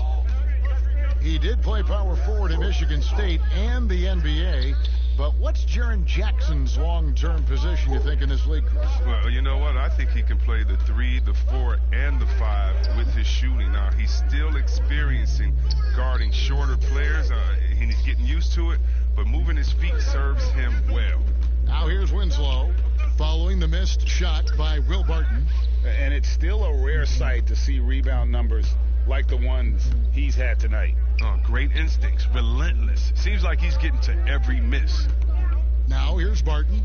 He did play power forward in Michigan State and the NBA. But what's Jaren Jackson's long-term position, you think, in this league, Chris? Well, you know what? I think he can play the 3, the 4, and the 5 with his shooting. Now, he's still experiencing guarding shorter players. He's getting used to it, but moving his feet serves him well. Now here's Winslow, following the missed shot by Will Barton. And it's still a rare sight to see rebound numbers like the ones he's had tonight. Oh, great instincts, relentless. Seems like he's getting to every miss. Now here's Barton,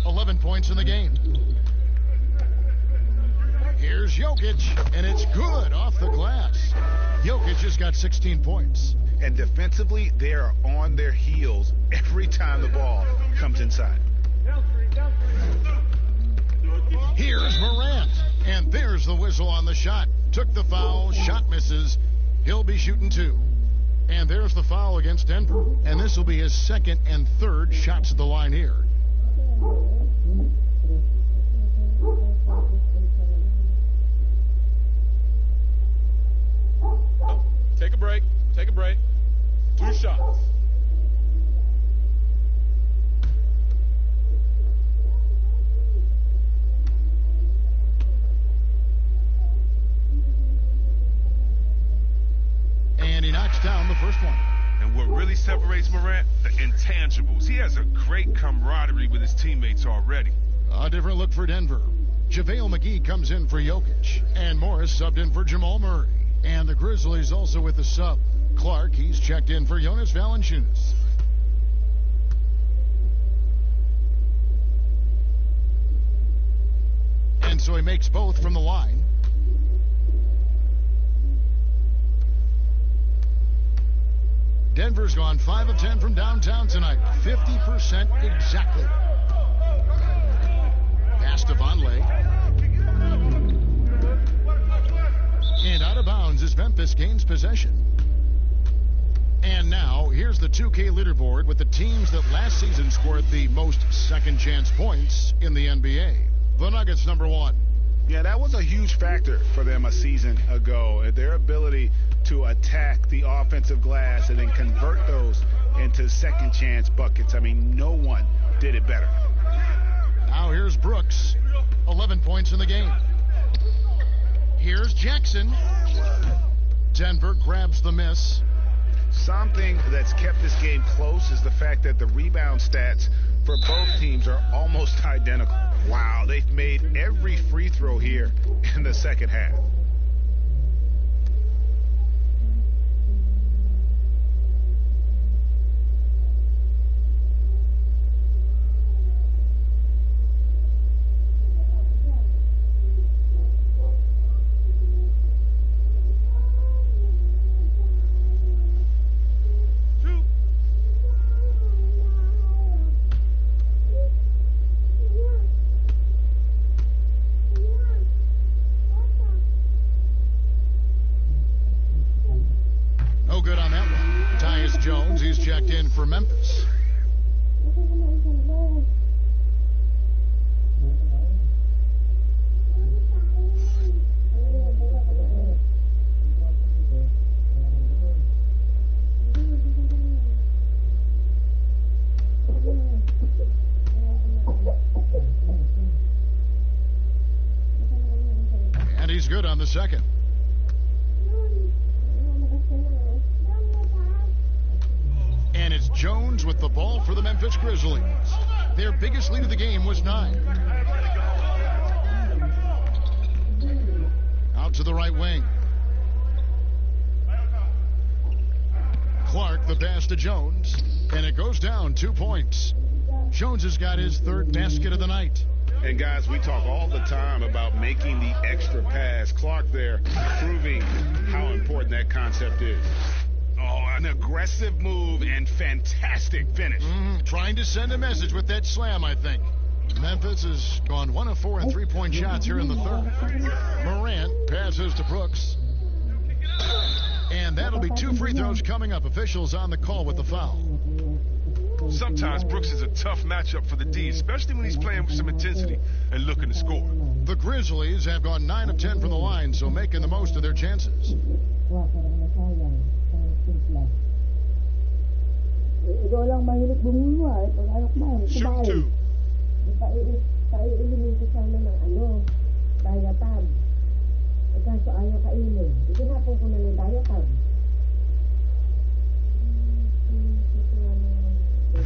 11 points in the game. Here's Jokic, and it's good off the glass. Jokic has got 16 points. And defensively, they are on their heels every time the ball comes inside. Here's Morant, and there's the whistle on the shot. Took the foul, shot misses. He'll be shooting 2. And there's the foul against Denver. And this will be his 2nd and 3rd shots at the line here. Take a break. Take a break. 2 shots. And he knocks down the first one. And what really separates Morant? The intangibles. He has a great camaraderie with his teammates already. A different look for Denver. JaVale McGee comes in for Jokic. And Morris subbed in for Jamal Murray. And the Grizzlies also with the sub. Clark, he's checked in for Jonas Valanciunas. And so he makes both from the line. Denver's gone 5 of 10 from downtown tonight. 50% exactly. Pass to Vonleh. And out of bounds as Memphis gains possession. And now, here's the 2K leaderboard with the teams that last season scored the most second-chance points in the NBA. The Nuggets, number 1. Yeah, that was a huge factor for them a season ago. Their ability to attack the offensive glass and then convert those into second-chance buckets. I mean, no one did it better. Now here's Brooks, 11 points in the game. Here's Jackson. Denver grabs the miss. Something that's kept this game close is the fact that the rebound stats for both teams are almost identical. Wow, they've made every free throw here in the second half. Good on that one. Tyus Jones, he's checked in for Memphis. He's good on the second. And it's Jones with the ball for the Memphis Grizzlies. Their biggest lead of the game was 9. Out to the right wing. Clark, the pass to Jones, and it goes down 2 points. Jones has got his third basket of the night. And guys, we talk all the time about making the extra pass. Clark there proving how important that concept is. Oh, an aggressive move and fantastic finish. Trying to send a message with that slam, I think. Memphis has gone 1 of 4 in three-point shots here in the third. Morant passes to Brooks. And that'll be 2 free throws coming up. Officials on the call with the foul. Sometimes Brooks is a tough matchup for the D, especially when he's playing with some intensity and looking to score. The Grizzlies have gone 9 of 10 from the line, so making the most of their chances. Shoot 2.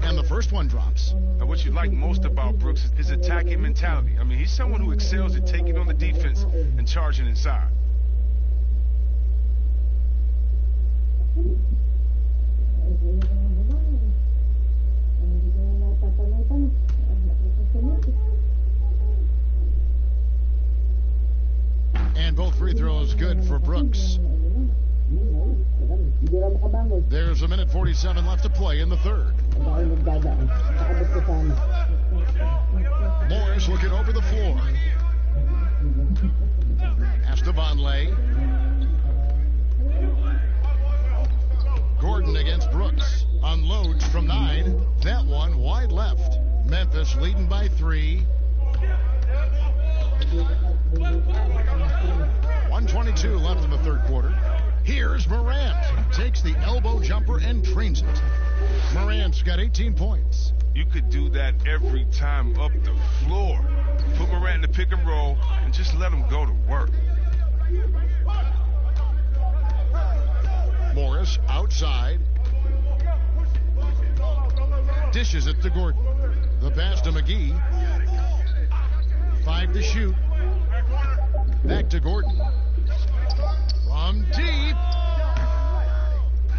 And the first one drops. Now, what you like most about Brooks is his attacking mentality. I mean, he's someone who excels at taking on the defense and charging inside. And both free throws good for Brooks. There's 1:47 left to play in the third. Morris looking over the floor. Pass to Vonleh. Gordon against Brooks. Unloads from 9. That one wide left. Memphis leading by 3. 1:22 left in the third quarter. Here's Morant. Takes the elbow jumper and trains it. Morant's got 18 points. You could do that every time up the floor. Put Morant in the pick and roll and just let him go to work. Morris outside. Dishes it to Gordon. The pass to McGee. 5 to shoot. Back to Gordon. From deep.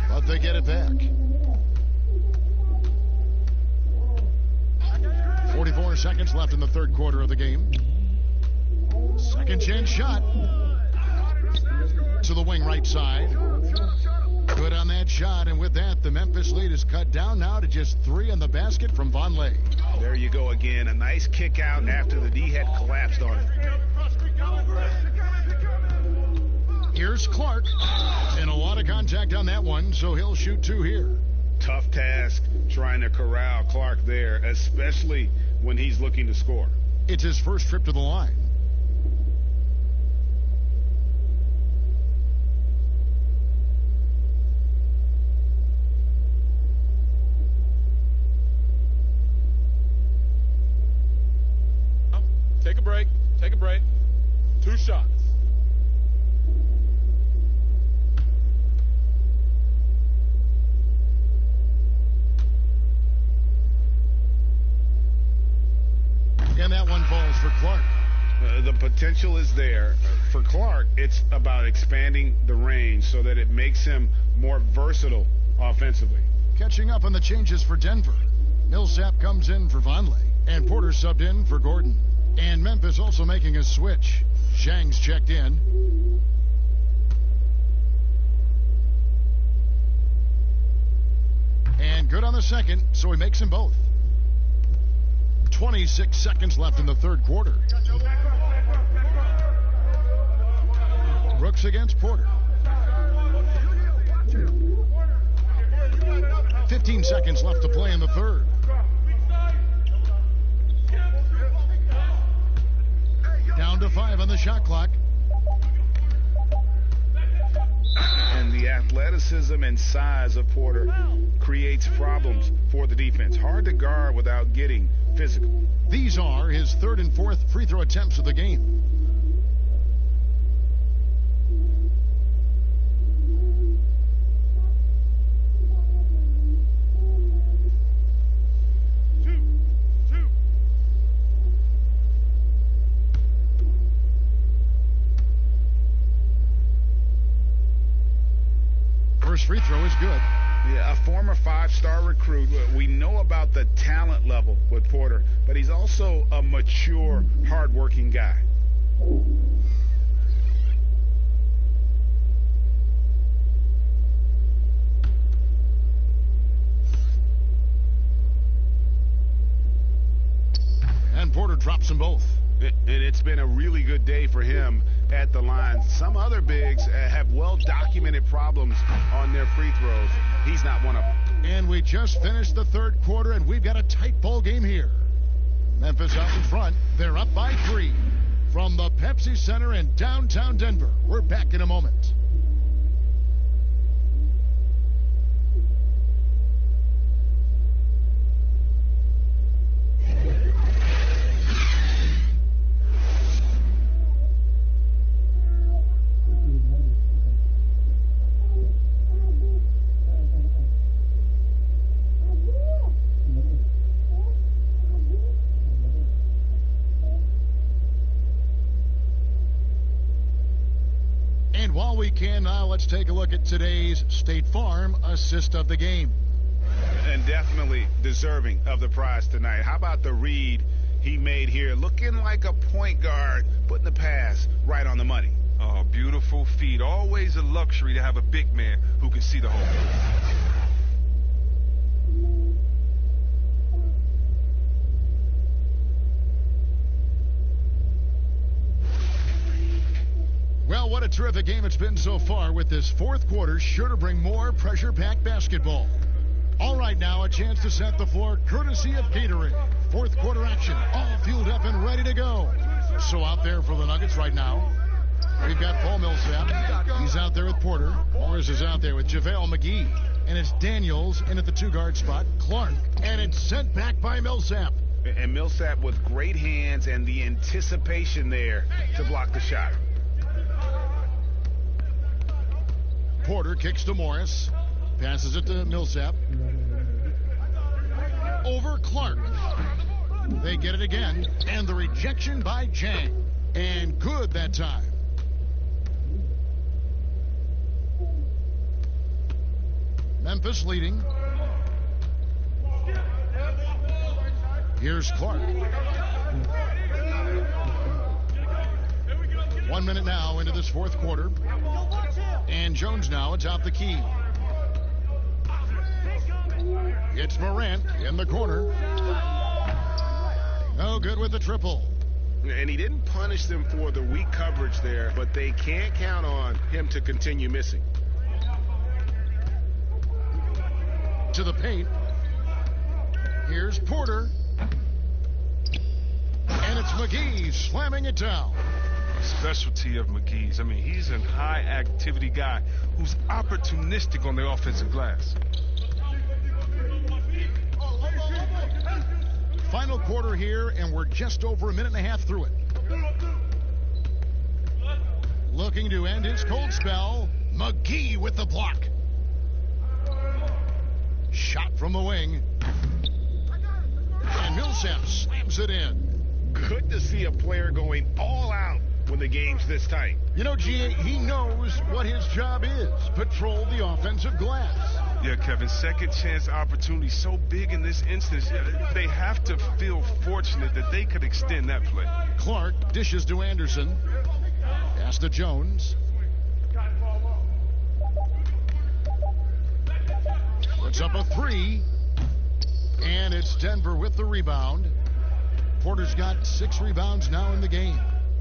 But they get it back. 44 seconds left in the third quarter of the game. Second chance shot. To the wing right side. Good on that shot, and with that, the Memphis lead is cut down now to just 3 in the basket from Vonleh. There you go again. A nice kick out after the D had collapsed on it. Here's Clark. And a lot of contact on that one, so he'll shoot 2 here. Tough task trying to corral Clark there, especially when he's looking to score. It's his first trip to the line. Take a break. Take a break. 2 shots. And that one falls for Clark. The potential is there. For Clark, it's about expanding the range so that it makes him more versatile offensively. Catching up on the changes for Denver. Millsap comes in for Vonleh, and Porter subbed in for Gordon. And Memphis also making a switch. Zhang's checked in. And good on the second, so he makes them both. 26 seconds left in the third quarter. Brooks against Porter. 15 seconds left to play in the third. Down to 5 on the shot clock. And the athleticism and size of Porter creates problems for the defense. Hard to guard without getting physical. These are his third and fourth free throw attempts of the game. First free throw is good. Yeah, a former 5-star recruit. We know about the talent level with Porter, but he's also a mature, hard-working guy. And Porter drops them both. And it's been a really good day for him at the line. Some other bigs have well-documented problems on their free throws. He's not one of them. And we just finished the third quarter, and we've got a tight ball game here. Memphis out in front. They're up by 3. From the Pepsi Center in downtown Denver. We're back in a moment. And while we can now, let's take a look at today's State Farm assist of the game. And definitely deserving of the prize tonight. How about the read he made here? Looking like a point guard, putting the pass right on the money. Oh, beautiful feed. Always a luxury to have a big man who can see the whole. Well, what a terrific game it's been so far, with this fourth quarter sure to bring more pressure-packed basketball. All right, now a chance to set the floor courtesy of Gatorade. Fourth quarter action, all fueled up and ready to go. So out there for the Nuggets right now, we've got Paul Millsap. He's out there with Porter. Morris is out there with JaVale McGee. And it's Daniels in at the 2-guard spot, Clark. And it's sent back by Millsap. And Millsap with great hands and the anticipation there to block the shot. Porter kicks to Morris. Passes it to Millsap. Over Clark. They get it again. And the rejection by Jang. And good that time. Memphis leading. Here's Clark. 1 minute now into this fourth quarter. And Jones now atop the key. It's Morant in the corner. No good with the triple. And he didn't punish them for the weak coverage there, but they can't count on him to continue missing. To the paint. Here's Porter. And it's McGee slamming it down. Specialty of McGee's. I mean, he's a high-activity guy who's opportunistic on the offensive glass. Final quarter here, and we're just over a minute and a half through it. Looking to end his cold spell, McGee with the block. Shot from the wing. And Millsap slams it in. Good to see a player going all out when the game's this tight. You know, G.A., he knows what his job is. Patrol the offensive glass. Yeah, Kevin, second chance opportunity so big in this instance. They have to feel fortunate that they could extend that play. Clark dishes to Anderson. Pass to Jones. Puts up a 3. And it's Denver with the rebound. Porter's got 6 rebounds now in the game.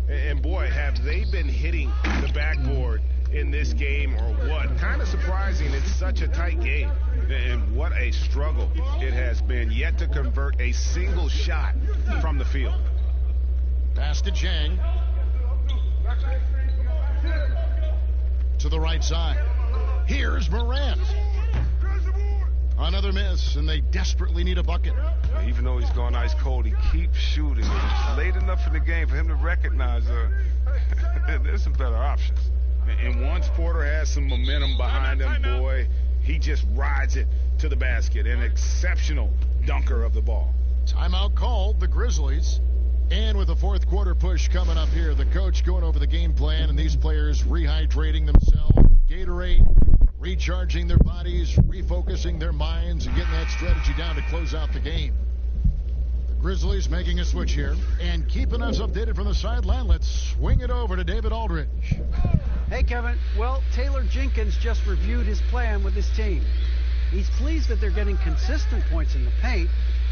And boy, have they been hitting the backboard in this game or what? Kind of surprising. It's such a tight game. And what a struggle it has been, yet to convert a single shot from the field. Pass to Jang. To the right side. Here's Morant. Another miss, and they desperately need a bucket. Even though he's gone ice cold, he keeps shooting. It's late enough in the game for him to recognize there's some better options. And once Porter has some momentum behind him, boy, he just rides it to the basket. An exceptional dunker of the ball. Timeout called, the Grizzlies. And with the fourth quarter push coming up here, the coach going over the game plan and these players rehydrating themselves. Gatorade. recharging their bodies, refocusing their minds, and getting that strategy down to close out the game. The Grizzlies making a switch here and keeping us updated from the sideline. Let's swing it over to David Aldridge. Hey, Kevin. Well, Taylor Jenkins just reviewed his plan with his team. He's pleased that they're getting consistent points in the paint.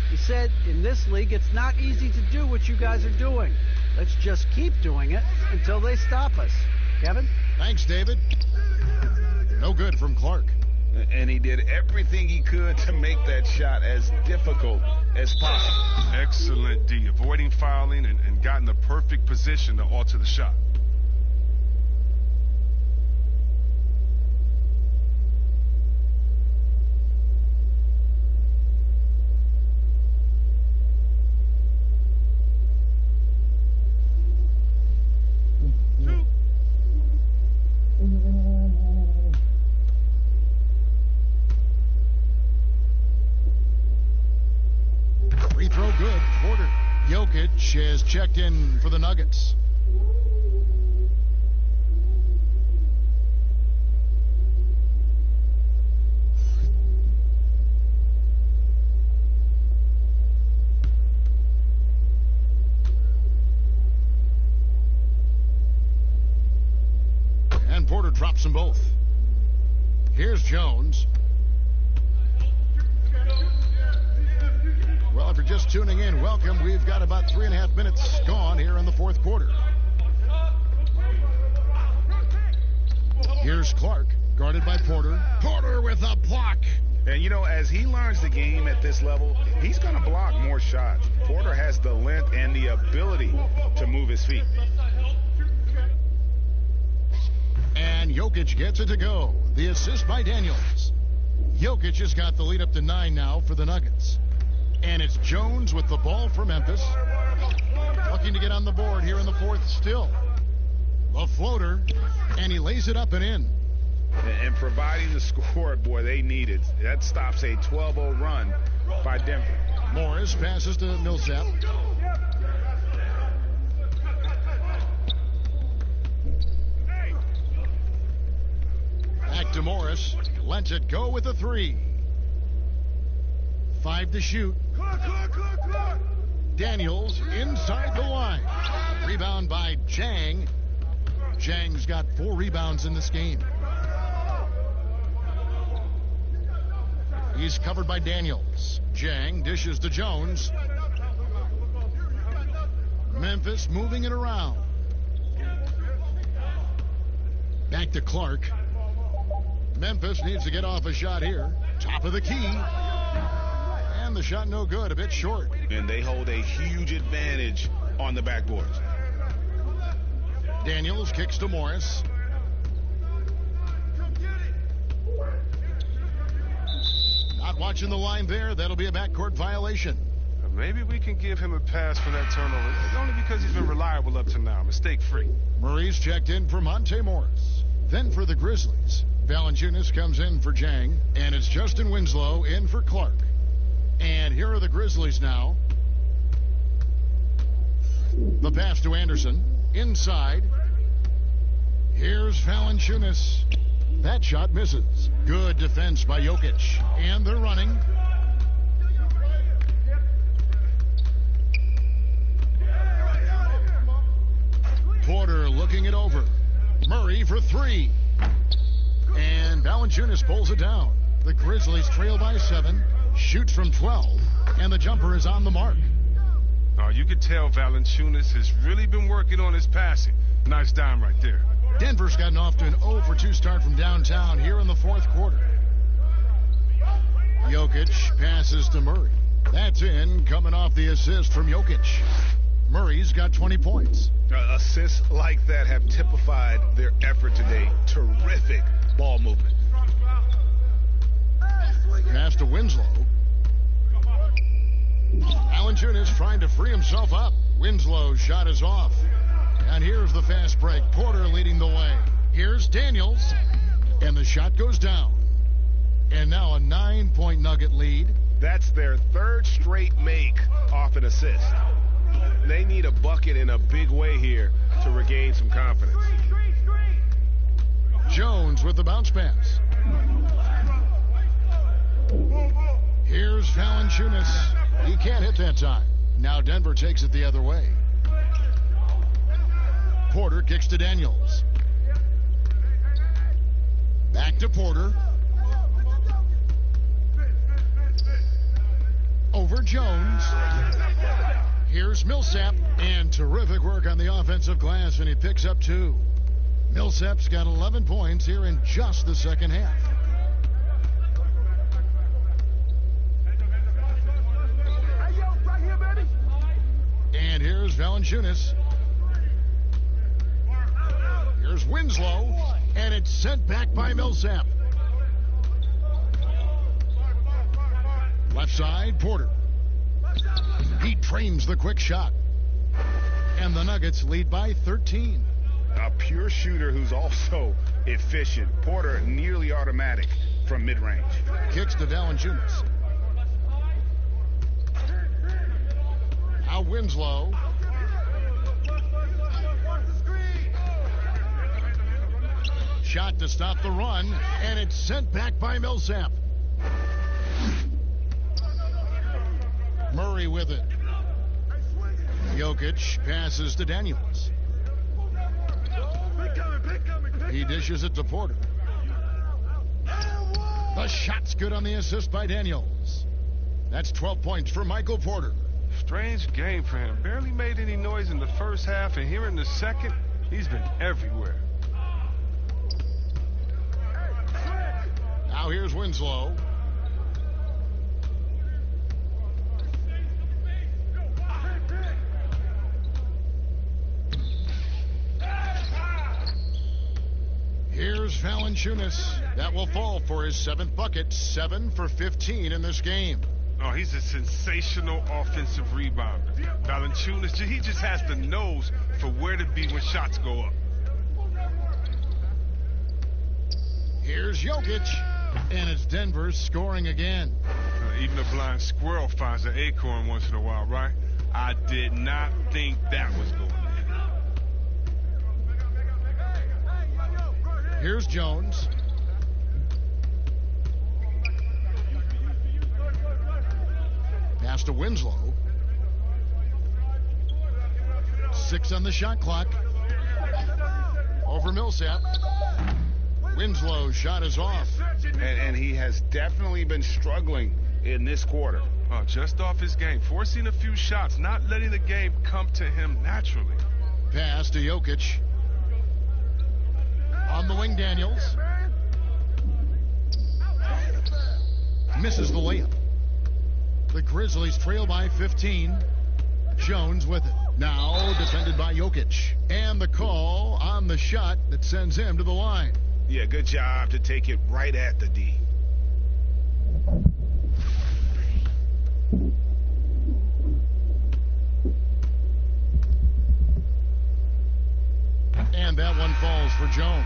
He said, in this league, it's not easy to do what you guys are doing. Let's just keep doing it until they stop us. Kevin? Thanks, David. No good from Clark. And he did everything he could to make that shot as difficult as possible. Excellent D. Avoiding fouling and got in the perfect position to alter the shot. Free throw good. Porter. Jokic has checked in for the Nuggets. And Porter drops them both. Here's Jones. Well, if you're just tuning in, welcome. We've got about 3.5 minutes gone here in the fourth quarter. Here's Clark, guarded by Porter. Porter with a block. And, you know, as he learns the game at this level, he's going to block more shots. Porter has the length and the ability to move his feet. And Jokic gets it to go. The assist by Daniels. Jokic has got the lead up to 9 now for the Nuggets. And it's Jones with the ball for Memphis. Looking to get on the board here in the fourth still. The floater, and he lays it up and in. And providing the score, boy, they need it. That stops a 12-0 run by Denver. Morris passes to Millsap. Back to Morris. Lets it go with a 3. 5 to shoot. Daniels inside the line. Rebound by Jang. Jang's got 4 rebounds in this game. He's covered by Daniels. Jang dishes to Jones. Memphis moving it around. Back to Clark. Memphis needs to get off a shot here. Top of the key. And the shot no good, a bit short. And they hold a huge advantage on the backboards. Daniels kicks to Morris. Not watching the line there. That'll be a backcourt violation. Maybe we can give him a pass for that turnover. It's only because he's been reliable up to now, mistake-free. Murray's checked in for Monte Morris. Then for the Grizzlies, Valanciunas comes in for Jang, and it's Justin Winslow in for Clark. And here are the Grizzlies now. The pass to Anderson. Inside. Here's Valanciunas. That shot misses. Good defense by Jokic. And they're running. Porter looking it over. Murray for 3. And Valanciunas pulls it down. The Grizzlies trail by 7. Shoots from 12. And the jumper is on the mark. Oh, you could tell Valanciunas has really been working on his passing. Nice dime right there. Denver's gotten off to an 0 for 2 start from downtown here in the fourth quarter. Jokic passes to Murray. That's in, coming off the assist from Jokic. Murray's got 20 points. Assists like that have typified their effort today. Terrific ball movement. Pass to Winslow. Valanciunas trying to free himself up. Winslow's shot is off. And here's the fast break. Porter leading the way. Here's Daniels. And the shot goes down. And now a 9-point Nugget lead. That's their 3rd straight make off an assist. They need a bucket in a big way here to regain some confidence. Jones with the bounce pass. Here's Valanciunas. He can't hit that time. Now Denver takes it the other way. Porter kicks to Daniels. Back to Porter. Over Jones. Here's Millsap, and terrific work on the offensive glass, and he picks up 2. Millsap's got 11 points here in just the second half. And here's Valanciunas. Here's Winslow, and it's sent back by Millsap. Left side, Porter. He trains the quick shot. And the Nuggets lead by 13. A pure shooter who's also efficient. Porter nearly automatic from mid-range. Kicks to Valanciunas. Now Winslow. Shot to stop the run, and it's sent back by Millsap. Murray with it. Jokic passes to Daniels. He dishes it to Porter. The shot's good on the assist by Daniels. That's 12 points for Michael Porter. Strange game for him. Barely made any noise in the first half, and here in the second, he's been everywhere. Now here's Winslow. Here's Valanciunas. That will fall for his 7th bucket. 7 for 15 in this game. Oh, he's a sensational offensive rebounder. Valanciunas, he just has the nose for where to be when shots go up. Here's Jokic, and it's Denver scoring again. Even a blind squirrel finds an acorn once in a while, right? I did not think that was going in. Here's Jones. Pass to Winslow. 6 on the shot clock. Over Millsap. Winslow's shot is off. And he has definitely been struggling in this quarter. Oh, just off his game. Forcing a few shots, not letting the game come to him naturally. Pass to Jokic. On the wing, Daniels. Misses the layup. The Grizzlies trail by 15. Jones with it. Now defended by Jokic. And the call on the shot that sends him to the line. Yeah, good job to take it right at the D. And that one falls for Jones.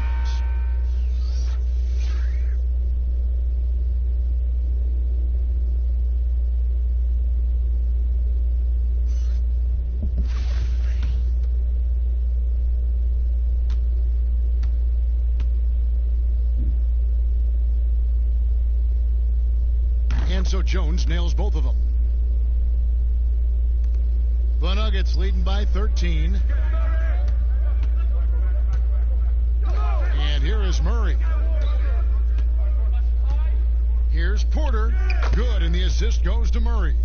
And so Jones nails both of them. The Nuggets leading by 13. And here is Murray. Here's Porter. Good, and the assist goes to Murray.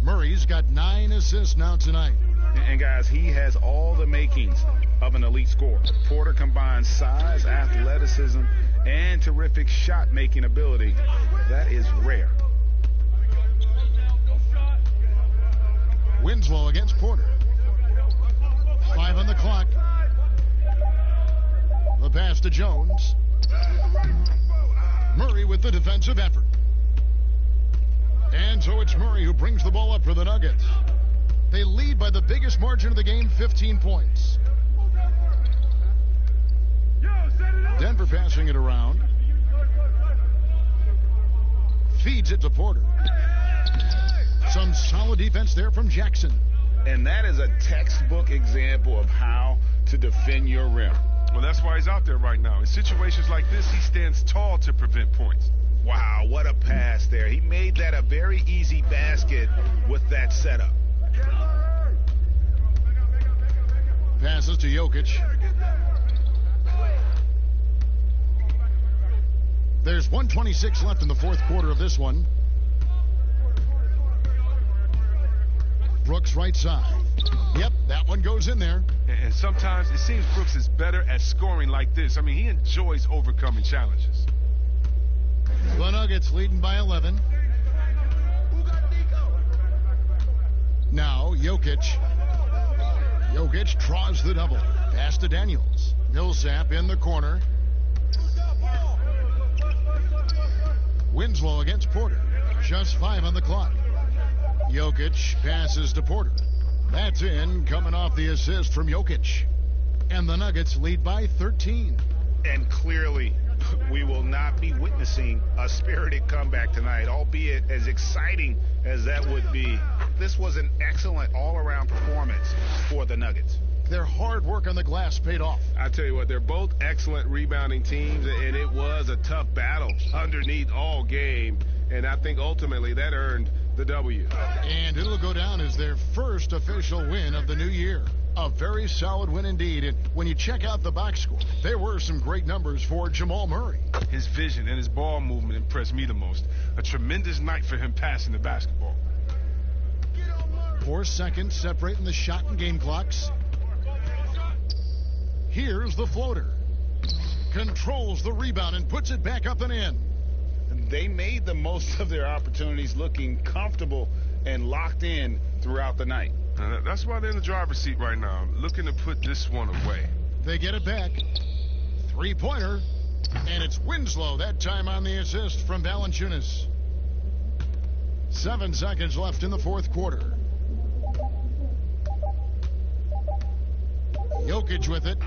Murray's got 9 assists now tonight. And guys, he has all the makings of an elite scorer. Porter combines size, athleticism, and terrific shot-making ability. That is rare. Winslow against Porter. 5 on the clock. The pass to Jones. Murray with the defensive effort. And so it's Murray who brings the ball up for the Nuggets. They lead by the biggest margin of the game, 15 points. Denver passing it around. Feeds it to Porter. Some solid defense there from Jackson. And that is a textbook example of how to defend your rim. Well, that's why he's out there right now. In situations like this, he stands tall to prevent points. Wow, what a pass there. He made that a very easy basket with that setup. Passes to Jokic. There's 1:26 left in the fourth quarter of this one. Brooks right side. Yep, that one goes in there. And sometimes it seems Brooks is better at scoring like this. I mean, he enjoys overcoming challenges. The Nuggets leading by 11. Now, Jokic. Jokic draws the double. Pass to Daniels. Millsap in the corner. Winslow against Porter. Just 5 on the clock. Jokic passes to Porter. That's in, coming off the assist from Jokic. And the Nuggets lead by 13. And clearly, we will not be witnessing a spirited comeback tonight, albeit as exciting as that would be. This was an excellent all-around performance for the Nuggets. Their hard work on the glass paid off. I tell you what, they're both excellent rebounding teams, and it was a tough battle underneath all game, and I think ultimately that earned the W. And it'll go down as their first official win of the new year. A very solid win indeed. And when you check out the box score, there were some great numbers for Jamal Murray. His vision and his ball movement impressed me the most. A tremendous night for him passing the basketball. 4 seconds separating the shot and game clocks. Here's the floater. Controls the rebound and puts it back up and in. They made the most of their opportunities, looking comfortable and locked in throughout the night. That's why they're in the driver's seat right now, looking to put this one away. They get it back. Three-pointer. And it's Winslow, that time on the assist from Valanciunas. 7 seconds left in the fourth quarter. Jokic with it.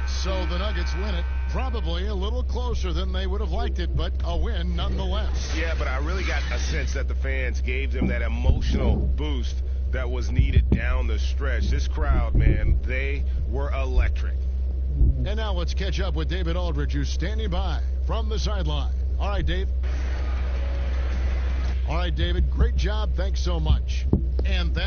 So the Nuggets win it. Probably a little closer than they would have liked it, but a win nonetheless. Yeah, but I really got a sense that the fans gave them that emotional boost that was needed down the stretch. This crowd, man, they were electric. And now let's catch up with David Aldridge, who's standing by from the sideline. All right, Dave. All right, David, great job. Thanks so much. And that